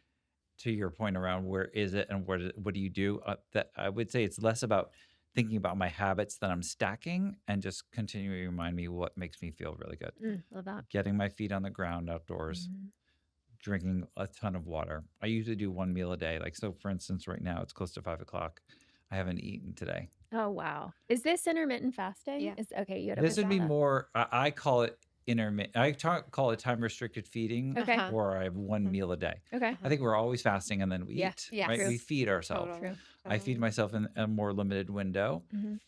To your point around where is it and what do you do? That I would say it's less about thinking about my habits that I'm stacking and just continuing to remind me what makes me feel really good. Love that. Getting my feet on the ground outdoors, Mhm. drinking a ton of water. I usually do one meal a day. Like, so for instance, right now it's close to 5 o'clock. I haven't eaten today. Oh, wow. Is this intermittent fasting? Yeah. Is okay, you had to This put would be that up. more, I call it intermittent. Call it time restricted feeding, Okay. Uh-huh. or I have one meal a day. Okay. I Uh-huh. think we're always fasting and then we Yeah. eat, Yes. right? True. We feed ourselves. Totally. True. I feed Totally. myself in a more limited window, Mhm.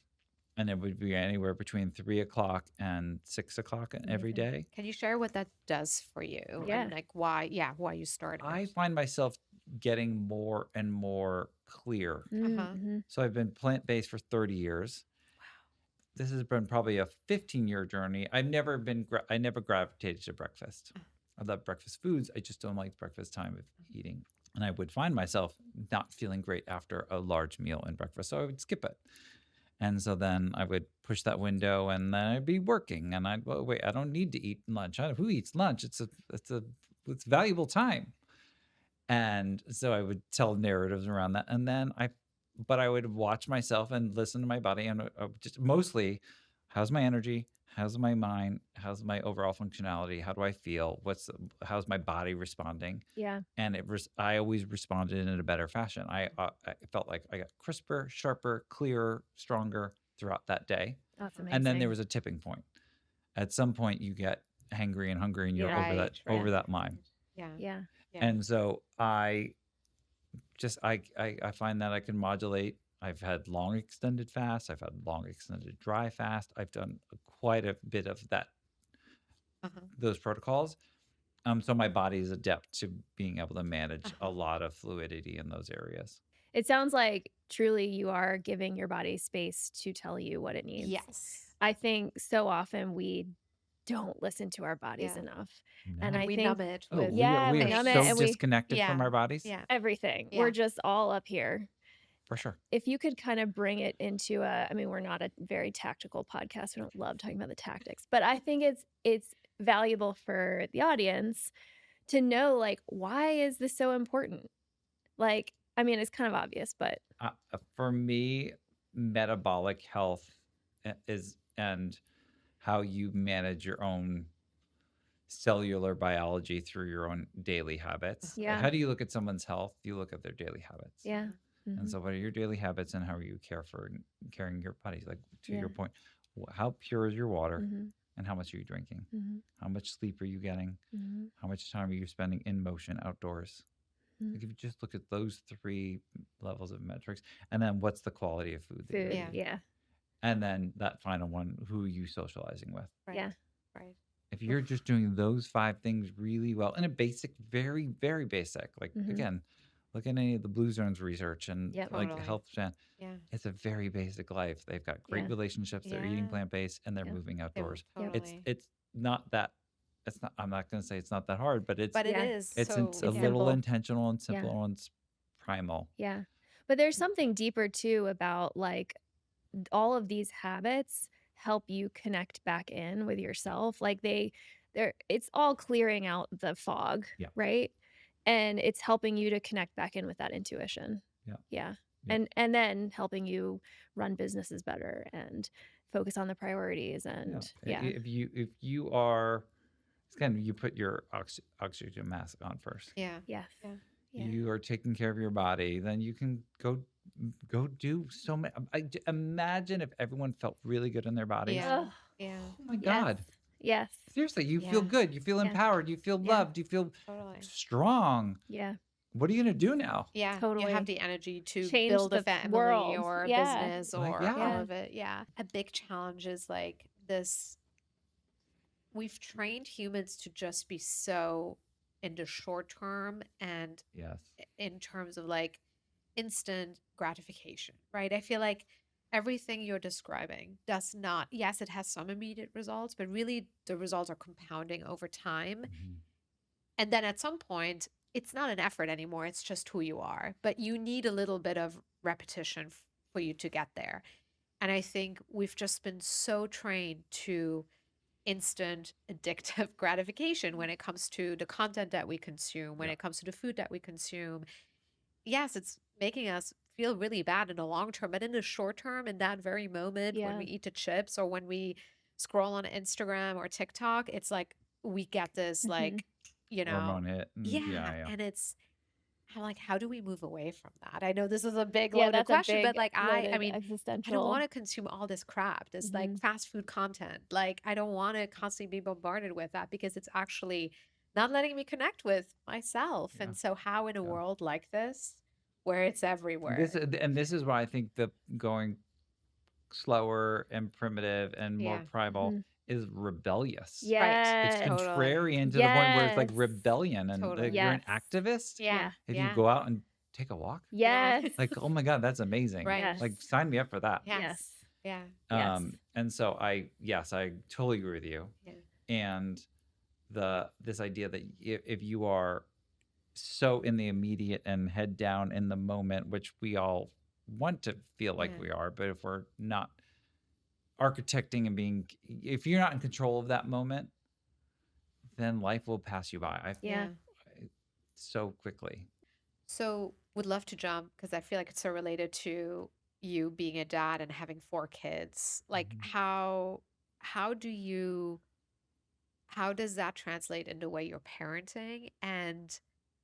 and it would be anywhere between 3 o'clock and 6 o'clock every Amazing. day. Can you share what that does for you Yeah. and like why you started? I find myself getting more and more clear. Uh-huh. Mhm. So I've been plant-based for 30 years. This has been probably a 15-year journey. I never gravitated to breakfast. I love breakfast foods. I just don't like breakfast time of eating. And I would find myself not feeling great after a large meal and breakfast. So I would skip it. And so then I would push that window and then I'd be working and well, wait, I don't need to eat lunch. Who eats lunch? It's valuable time. And so I would tell narratives around that. And then but I would watch myself and listen to my body and just mostly, how's my energy? How's my mind? How's my overall functionality? How do I feel? How's my body responding? Yeah. And I always responded in a better fashion. I felt like I got crisper, sharper, clearer, stronger throughout that day. That's And then there amazing. was a tipping point. At some point, you get hangry and hungry, and you're Yeah. over that line. Yeah. Yeah. Yeah. And so I find that I can modulate. I've had long extended fast. I've had long extended dry fast. I've done quite a bit of Uh-huh. those protocols. So my body is adept to being able to manage a Uh-huh. lot of fluidity in those areas. It sounds like truly you are giving your body space to tell you what it needs. Yes. I think so often we don't listen to our bodies Yeah. enough. No. And And I we think numb it Oh, with we things. numb it so and we disconnected from Yeah. our bodies. Yeah. everything. Yeah. We're just all up here. For sure. If you could kind of bring it into I mean, we're not a very tactical podcast. We don't love talking about the tactics, but I think it's valuable for the audience to know, like, why is this so important? Like, I mean, it's kind of obvious, but For me, metabolic health is, and how you manage your own cellular biology through your own daily habits. Yeah. How do you look at someone's health? You look at their daily habits. yeah. And Mhm. so, what are your daily habits, and how are you caring your body? Like, to Yeah. your point, how pure is your water, Mhm. and how much are you drinking? Mhm. How much sleep are you getting? Mhm. How much time are you spending in motion outdoors? Mhm. Like, if you just look at those three levels of metrics, and then what's the quality of food that you're Food. Yeah. eating? Yeah. And then that final one, who are you socializing with? Right. Yeah. Right. If you're just doing those 5 things really well in a basic, very, very basic, like, Mhm. again, look at any of the Blue Zones research and Yep. like Totally. health span. Yeah. It's a very basic life. They've got great Yeah. relationships. They're eating Yeah. plant-based and they're Yep. moving They were outdoors. Yep. totally. It's not that. It's not. I'm not going to say it's not that hard, but But it Yeah. is it's so a It's little simple. intentional and Yeah. simple and it's primal. Yeah. But there's something deeper too about like all of these habits help you connect back in with yourself. Like it's all clearing out the fog, Yeah. right? And it's helping you to connect back in with that intuition. Yeah. Yeah. Yeah. And then helping you run businesses better and focus on the priorities and yeah. If you are, it's kind of, you put your oxygen mask on first. yeah. Yes. Yeah. Yeah. You are taking care of your body, then you can go do so many. Imagine if everyone felt really good in their bodies. Yeah. Ugh, Yeah. Oh my yes. God. Yes. Seriously, you feel Yeah. good. You feel Yeah. empowered. You feel Yeah. loved. You feel Totally. strong. Yeah. what are you going to do now? Yeah, you have Totally. the energy to Change build a the family world. or a Yeah. business Like, or all yeah. Yeah. of it. Yeah. A big challenge is like this. We've trained humans to just be so in the short term and Yes. in terms of like instant gratification, right? I feel like everything you're describing does not, yes, it has some immediate results, but really the results are compounding over time. Mhm. And then at some point, it's not an effort anymore. It's just who you are. But you need a little bit of repetition for you to get there. And I think we've just been so trained to instant addictive gratification when it comes to the content that we consume, when Yeah. it comes to the food that we consume. Yes, it's making us feel really bad in the long term, but in the short term, in that very moment when Yeah. we eat the chips or when we scroll on Instagram or TikTok, it's like we get this Mhm. like, you know, Hormone hit. And yeah, yeah. and it's I'm like, how do we move away from that? I know this is a big Yeah, loaded that's a question, but big like I loaded mean, I don't want existential. to consume all this crap, this like Mhm. fast food content. Like I don't want to constantly be bombarded with that because it's actually not letting me connect with myself. Yeah. And so how in a Yeah. world like this where it's This everywhere? and this is why I think the going slower and primitive and more Yeah. primal Mhm. is rebellious. Right. It's Yes. Totally. contrarian to the point where it's like Yes. rebellion and you're Totally. an Yes. activist. Yeah. Yeah. If you Yeah. go out and take a walk, Yeah. Yes. like, oh my God, that's amazing. Right. Yes. Like, sign me up for that. Yes. Yes. Yeah. Yes. And so yes, I totally agree with you. Yeah. And this idea that if you are so in the immediate and head down in the moment, which we all want to feel like Yeah. we are, but if we're not architecting and if you're not in control of that moment, then life will pass you by Yeah. Yeah. so quickly. So, would love to jump because I feel like it's so related to you being a dad and having four kids. Like Mhm. how do you how does that translate in the way you're parenting? And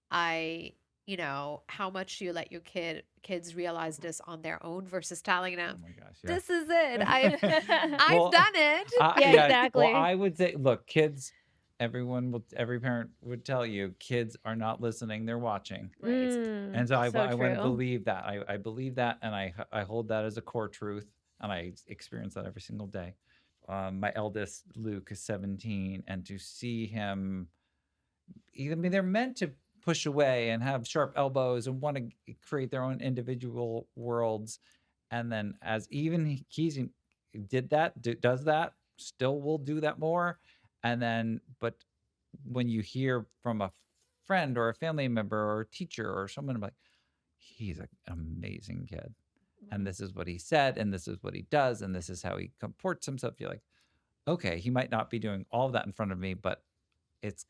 how much do you let your kids realize this on their own versus telling Oh them, my gosh, yeah. this is it. I've Well, done it. Yeah, yeah. Well, exactly. I would say, look, kids. Every parent would tell you, kids are not listening; they're watching. Right. And so So I want to true. believe that. I believe that, and I hold that as a core truth, and I experience that every single day. My eldest Luke is 17, and to see him, I mean, they're meant to push away and have sharp elbows and want to create their own individual worlds, and then as even he's did that, does that, still will do that more, and then but when you hear from a friend or a family member or a teacher or someone like he's an amazing kid and this is what he said and this is what he does and this is how he comports himself, you're like, okay, he might not be doing all of that in front of me, but it's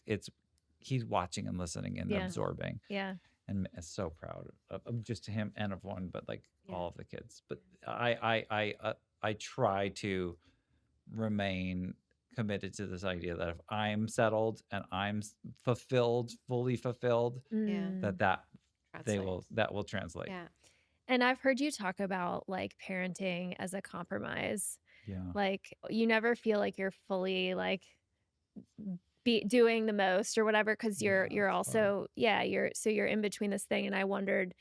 he's watching and listening and Yeah. absorbing, Yeah. and so proud of just him and of one, but like Yeah. all of the kids. But I try to remain committed to this idea that if I'm settled and I'm fulfilled, fully fulfilled, Yeah. Mm. that will translate. Yeah. And I've heard you talk about like parenting as a compromise. Yeah. Like you never feel like you're fully like be doing the most or whatever because you're Yeah, it's hard. also you're in between this thing. And I wondered,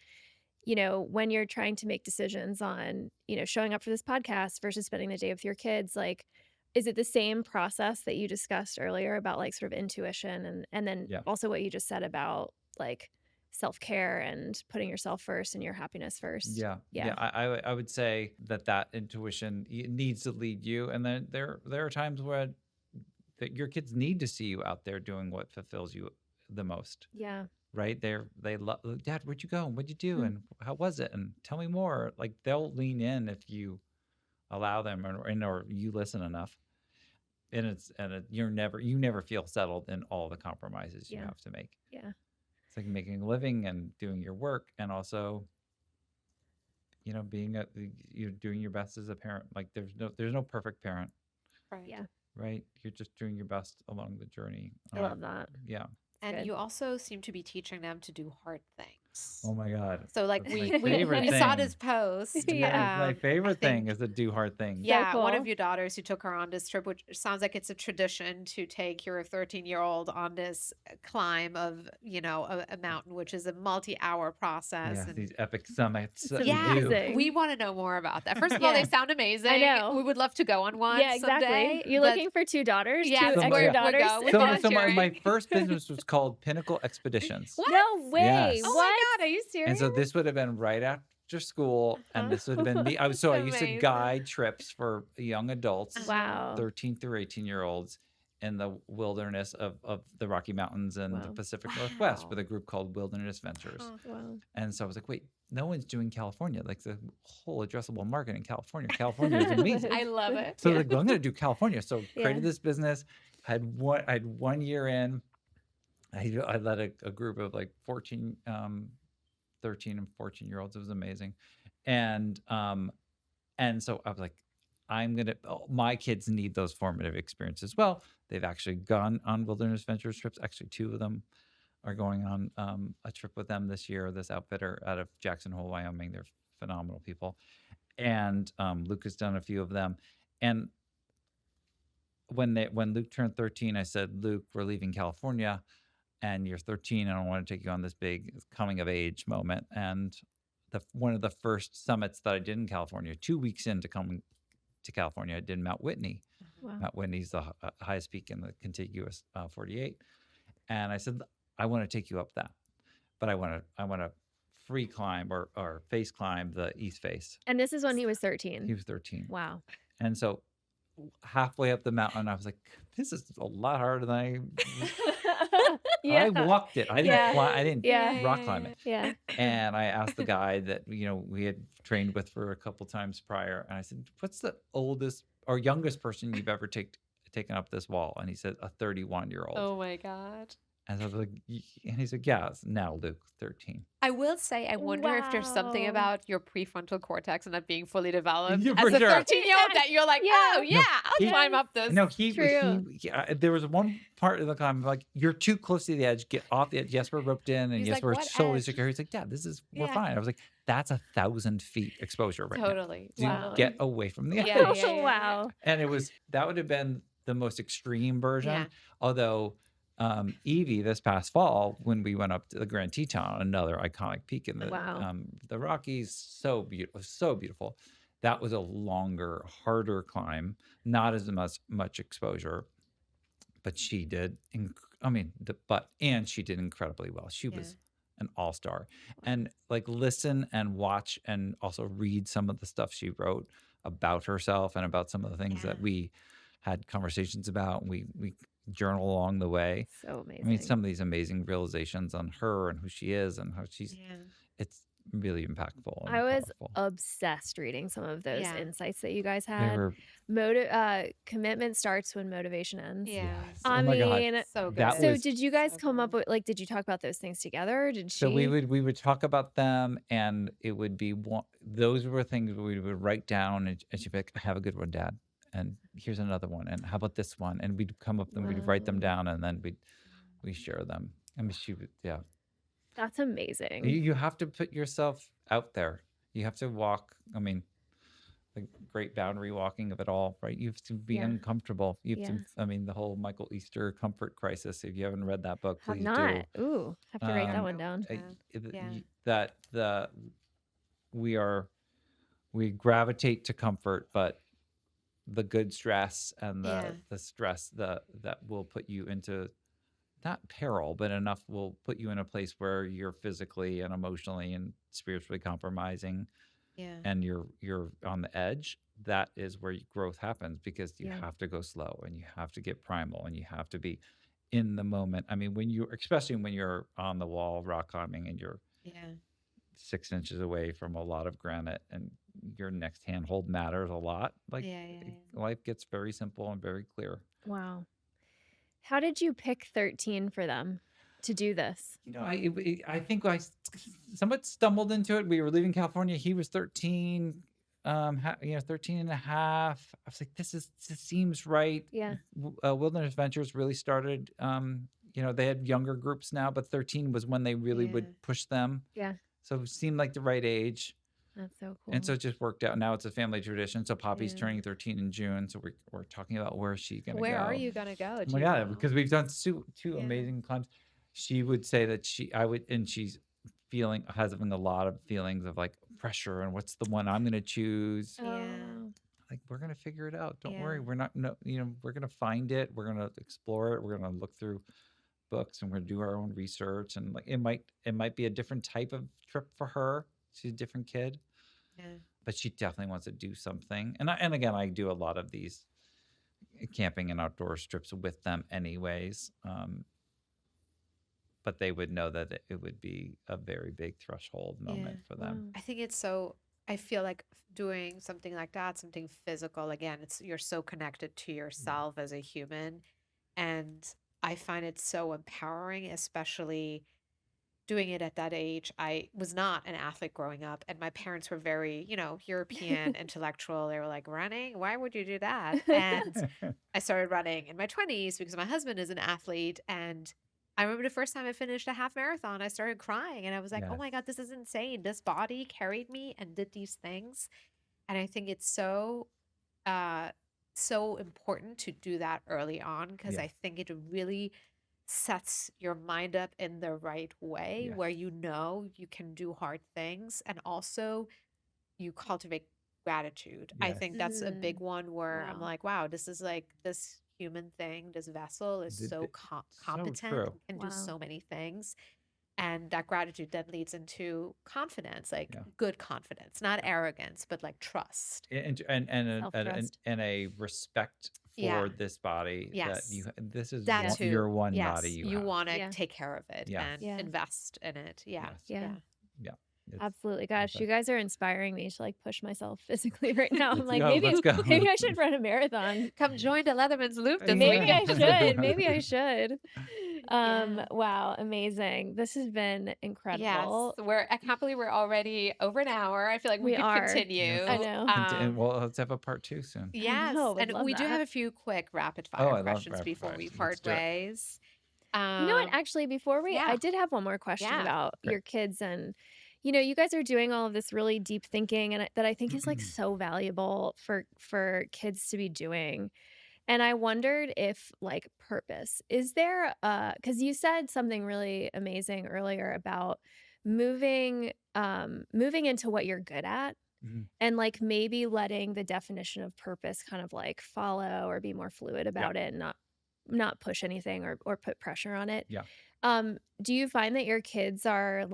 when you're trying to make decisions on, showing up for this podcast versus spending the day with your kids, like, is it the same process that you discussed earlier about like sort of intuition and then Yeah. also what you just said about like self-care and putting yourself first and your happiness first? Yeah. Yeah. I would say that intuition needs to lead you, and then there are times where that your kids need to see you out there doing what fulfills you the most. Yeah. Right? They love, Dad, where'd you go? And what'd you do? Hmm. And how was it? And tell me more. Like they'll lean in if you allow them or you listen enough. And you never feel settled in all the compromises you Yeah. have to make. Yeah. It's like making a living and doing your work and also, you're doing your best as a parent. Like there's no perfect parent, Right. Yeah. right? You're just doing your best along the journey. I love that. Yeah. And good. you also seem to be teaching them to do hard things. Oh my God. So like That's my we favorite we saw thing. this post. Yeah. That is my I favorite thing think is to do hard things. yeah, one cool. of your daughters who took her on this trip, which sounds like it's a tradition to take your 13-year-old on this climb of, a mountain, which is a multi-hour process. Yeah, And these epic summits It's that we yeah, do. amazing. we want to know more about that. First of all, they Yeah. sound amazing. I know. We would love to go on one Yeah, exactly. someday. You're but looking for 2 daughters? yeah, 2 So extra my- we'll daughters? go with So my volunteering. first business was called Pinnacle Expeditions. What? No way. Yes. Oh What? my God, are you serious? And so this would have been right after school, and this would have been me. I used to Amazing. guide trips for young adults, Wow. 13 through 18-year-olds, in the wilderness of the Rocky Mountains and the Wow. Pacific Northwest Wow. with a group called Wilderness Ventures. Huh. Wow. And so I was like, wait, no one's doing California. Like the whole addressable market in California. California is amazing. I love it. So Yeah. like, well, I'm going to do California. So created Yeah. this business. I had 1 year in. I led a group of like 13 and 14-year-olds. It was amazing. And so I was like, my kids need those formative experiences. Well, they've actually gone on Wilderness Ventures trips. Actually, 2 of them are going on a trip with them this year. This outfitter out of Jackson Hole, Wyoming. They're phenomenal people. And Luke has done a few of them. And when Luke turned 13, I said, Luke, we're leaving California and you're 13 and I want to take you on this big coming of age moment. And one of the first summits that I did in California, 2 weeks into coming to California, I did Mount Whitney. Wow. Mount Whitney's the highest peak in the contiguous 48. And I said, I want to take you up that, but I want to free climb or face climb the east face. And this is when he was He 13. was 13. Wow. And so halfway up the mountain, I was like, this is a lot harder than I Yeah. walked it. I didn't Yeah. climb, I didn't Yeah. rock climb it. Yeah. And I asked the guy that we had trained with for a couple times prior, and I said, "What's the oldest or youngest person you've ever taken up this wall?" And he said, "A 31-year-old." Oh my God. And I was like, and he's like, "Yeah, it's now Luke, 13." I will say, I wonder if there's something Wow. about your prefrontal cortex and that being fully developed Yeah, as for a sure. 13-year-old that you're like, Yeah. oh yeah, No, I'll climb up this. No, True. there was one part of the climb like, "You're too close to the edge. Get off the edge." Yes, we're roped in, and He's yes, like, we're "What totally edge?" secure. He's like, "Yeah, we're Yeah. fine." I was like, "That's 1,000 feet exposure right now. Totally. Do Wow. get away from the edge." Yeah, yeah, yeah. Wow. And that would have been the most extreme version. Yeah. Although Evie this past fall, when we went up to the Grand Teton, another iconic peak in Wow. the Rockies, so beautiful. That was a longer, harder climb, not as much exposure, but she did. And she did incredibly well. She was an all-star. And like listen and watch and also read some of the stuff she wrote about herself and about some of the things that we had conversations about. And we journal along the way. So amazing. I mean, some of these amazing realizations on her and who she is and how it's really impactful. And I was powerful. obsessed reading some of those Yeah. insights that you guys They had. were, Commitment starts when motivation ends. Yeah. yes. I Oh my God. mean, So good. That so was- did you guys so come up good. with did you talk about those things together? Or did she? So we would talk about them, and it would be those were things we would write down, and she'd be like, "I have a good one, Dad, and here's another one, and how about this one?" And we'd come up and we'd write them Wow. down, and then we share them. I mean, That's amazing. you have to put yourself out there. You have to walk. I mean, the great boundary walking of it all, right? You have to be Yeah. uncomfortable. You have Yeah. to. I mean, the whole Michael Easter comfort crisis. If you haven't read that book, Have please not. Ooh, have to write that Um, one down. do. Yeah. We gravitate to comfort, but the good stress and the stress that will put you into not peril, but enough will put you in a place where you're physically and emotionally and spiritually compromising, Yeah. and you're on the edge. That is where growth happens, because you Yeah. have to go slow and you have to get primal and you have to be in the moment. I mean, especially when you're on the wall rock climbing and you're Yeah. 6 inches away from a lot of granite and your next handhold matters a lot. Like Yeah. life gets very simple and very clear. Wow. How did you pick 13 for them to do this? I think I somewhat stumbled into it. We were leaving California. He was 13, 13 and a half. I was like, this seems right. Yeah. Wilderness Ventures really started they had younger groups now, but 13 was when they really Yeah. would push them. Yeah. So it seemed like the right age. That's so And so cool. it just worked out. Now it's a family tradition. So Poppy's Yeah. turning 13 in June. So we're talking about where she's going to Where are go. you gonna go? Oh Do my you God, know? because we've done two Yeah. amazing climbs. She would say that and she's having a lot of feelings of like pressure and what's the one I'm going to choose. Yeah. Oh. Like, we're going to figure it out. Don't Yeah. worry. We're not, no, we're going to find it. We're going to explore it. We're going to look through books and we're going to do our own research. And like, it might be a different type of trip for her. She's a different kid, Yeah. but she definitely wants to do something. And again, I do a lot of these camping and outdoor trips with them anyways. But they would know that it would be a very big threshold moment for them. Wow. I think it's so, I feel like doing something like that, something physical, again, you're so connected to yourself as a human. And I find it so empowering, especially doing it at that age. I was not an athlete growing up, and my parents were very, European, intellectual. They were like, running? Why would you do that? And I started running in my 20s because my husband is an athlete. And I remember the first time I finished a half marathon, I started crying and I was like, oh Yes. my God, this is insane. This body carried me and did these things. And I think it's so important to do that early on because Yeah. I think it really sets your mind up in the right way Yes. where you can do hard things and also you cultivate gratitude. I Yes. think that's a big one where I'm Wow. like, wow, this is like this human thing, this vessel is so So competent true. and can do Wow. so many things. And that gratitude then leads into confidence, like Yeah. good confidence, not arrogance, but like trust. Self-trust. And a respect Yeah. for this body that Yes. this is That Yeah. too. your one Yes. body you You have. want to Yeah. take care of it Yes. and Yeah. invest in it. Yeah. Yes. Yeah. Yeah. Yeah. It's Absolutely. Gosh, you fantastic. guys are inspiring me to like push myself physically right now. I'm Let's like, go. Let's go. maybe I should run a marathon. Come join the Leatherman's Loop this Maybe I weekend. should. Maybe I should. Yeah. Wow, amazing. This has been Yes, incredible. I can't believe we're already over an hour. I feel like we We could are. continue. I know. And well, let's have a part 2 soon. Yes, know, would and love we do have that. a few quick rapid Oh, fire I love questions rapid before fires. we Let's part do it. ways. You know what? Actually, before I Yeah. did have one more question Yeah. about Great. your kids and you guys are doing all of this really deep thinking and that I think is like so valuable for kids to be doing. And I wondered if like purpose, is there cuz you said something really amazing earlier about moving into what you're good at Mhm. and like maybe letting the definition of purpose kind of like follow or be more fluid Yeah. about it and not push anything or put pressure on it. Yeah. Do you find that your kids are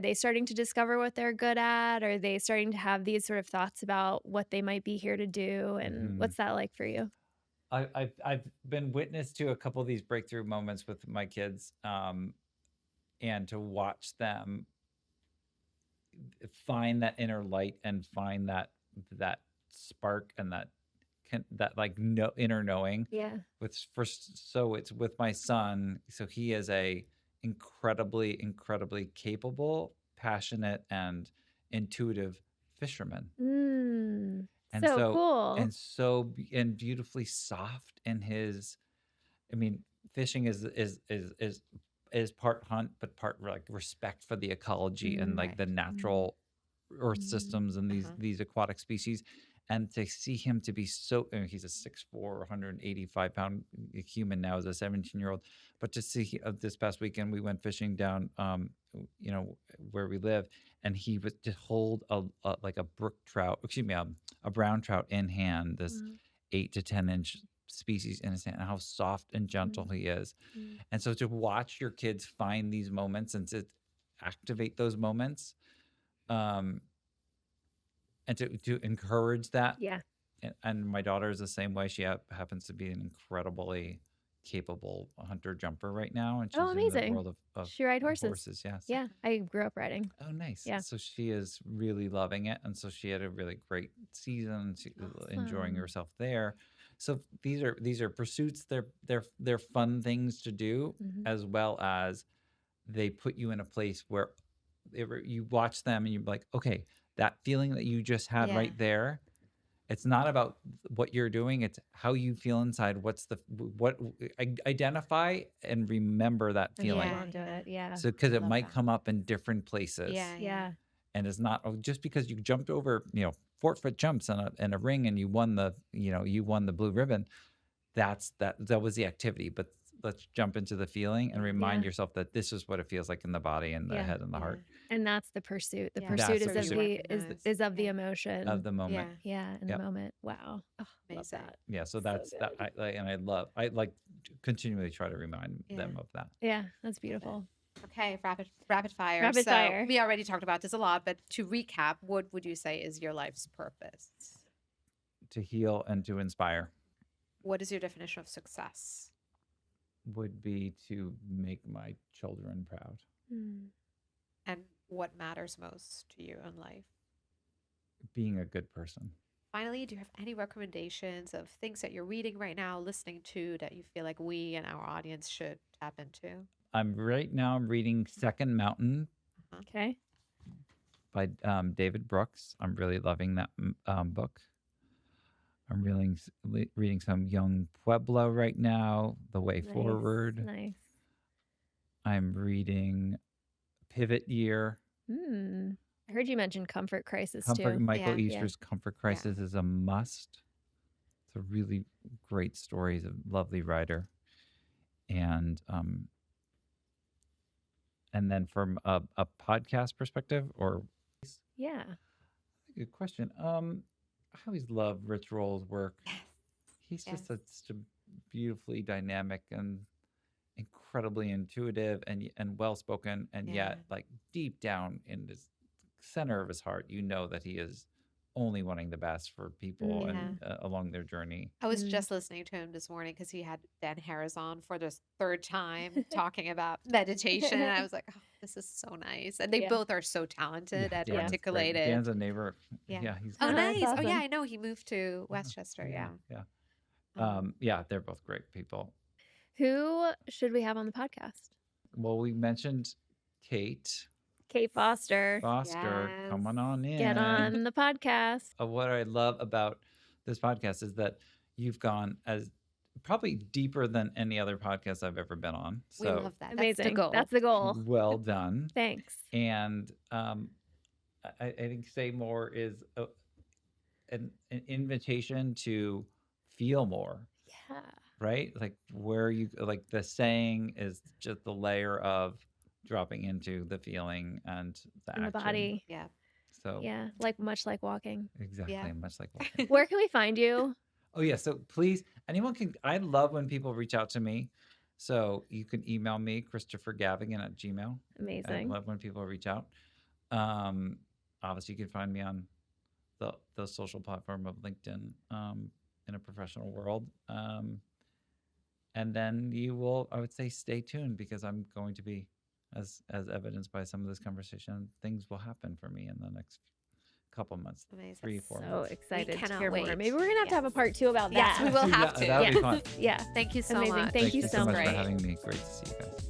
they starting to discover what they're good at? Are they starting to have these sort of thoughts about what they might be here to do? And Mhm. what's that like for you? I've been witness to a couple of these breakthrough moments with my kids, and to watch them find that inner light and find that spark and that like no inner knowing. Yeah. So it's with my son. So he is a incredibly capable, passionate, and intuitive fisherman. And So cool. and beautifully soft in his. I mean, fishing is part hunt, but part like respect for the ecology and like Right. the natural earth Mm. systems and Uh-huh. these aquatic species. And to see him to be so, I mean, he's a 6'4", 185-pound human now as a 17-year-old. But to see this past weekend, we went fishing down, where we live, and he would to hold like a brook trout, excuse me, a brown trout in hand, this Wow. 8 to 10 inch species in his hand, and how soft and gentle he is. Mm. And so to watch your kids find these moments and to activate those moments, and to encourage that. Yeah. And my daughter is the same way. She happens to be an incredibly capable hunter jumper right now, and she's Oh, in the amazing. world of She ride horses. Yes. Yeah. I grew up riding. Oh, nice. Yeah. So she is really loving it, and so she had a really great season. She's enjoying Awesome. herself there. So these are pursuits. They're fun things to do, Mhm. as well as they put you in a place where you watch them and you're like, okay, that feeling that you just had Yeah. right there, It's not about what you're doing. It's how you feel inside. Identify and remember that And hold feeling. on to it. Yeah. So, because I it love might that. come up in different places. Yeah. And it's not just because you jumped over, 4-foot jumps in a ring and you won the blue ribbon. That was the activity. But let's jump into the feeling and remind Yeah. yourself that this is what it feels like in the body and the Yeah. head and the heart And that's the pursuit. The Yeah. pursuit That's is the of pursuit. is of the emotion. of the moment. Yeah, in Yep. the moment. Wow. Oh, love Amazing. that. Yeah, so that's good. that. I like continually try to remind them of that. Yeah, that's beautiful. Okay, rapid fire. Rapid so fire. we already talked about this a lot, but to recap, what would you say is your life's purpose? To heal and to inspire What is your definition of success? would be to make my children proud. Mm. And what matters most to you in life? Being a good person. Finally, do you have any recommendations of things that you're reading right now, listening to, that you feel like we and our audience should tap into? I'm reading Second Mountain Okay. by David Brooks. I'm really loving that book. I'm reading some Young Pueblo right now, The Way Forward. Nice. I'm reading Pivot Year. I heard you mention Comfort Crisis too. Michael Yeah. Easter's Comfort Crisis is a must. It's a really great story. He's a lovely writer. And then from a podcast perspective, Yeah. good question. I always love Rich Roll's work. He's just such a beautifully dynamic and incredibly intuitive and well spoken, and yet like deep down in the center of his heart, you know that he is only wanting the best for people and along their journey. I was just listening to him this morning because he had Dan Harris on for the third time talking about meditation. And I was like, oh, this is so nice. And they both are so talented at Dan's great. articulating. Dan's a neighbor. Yeah, he's Oh, Oh, nice. that's Oh, yeah, awesome. I know. He moved to Westchester. Yeah. Yeah, they're both great people. Who should we have on the podcast? Well, we mentioned Kate Foster. coming on in. Get on the podcast. What I love about this podcast is that you've gone as probably deeper than any other podcast I've ever been on. We So love that. Amazing. That's the goal. well done. Thanks. And I think Say More is an invitation to feel more. Yeah. Right? Like the saying is just the layer of dropping into the feeling and the In action. the body. Yeah. So Yeah. Much like walking. exactly, Yeah. much like walking. Where can we find you? Oh yeah, so please, I love when people reach out to me. So you can email me, Christopher Gavigan at Gmail. I Amazing. love when people reach out. Obviously you can find me on the social platform of LinkedIn in a professional world. And then I would say stay tuned, because I'm going to be, as evidenced by some of this conversation, things will happen for me in the next couple months. Amazing. 3-4 So months. excited to cannot hear more. wait. Maybe we're gonna have to have a part 2 about that. Yes, we will have to. That would be fun. Yeah. Thank you so Amazing. much. Thank you so much much. for having me. Great to see you guys.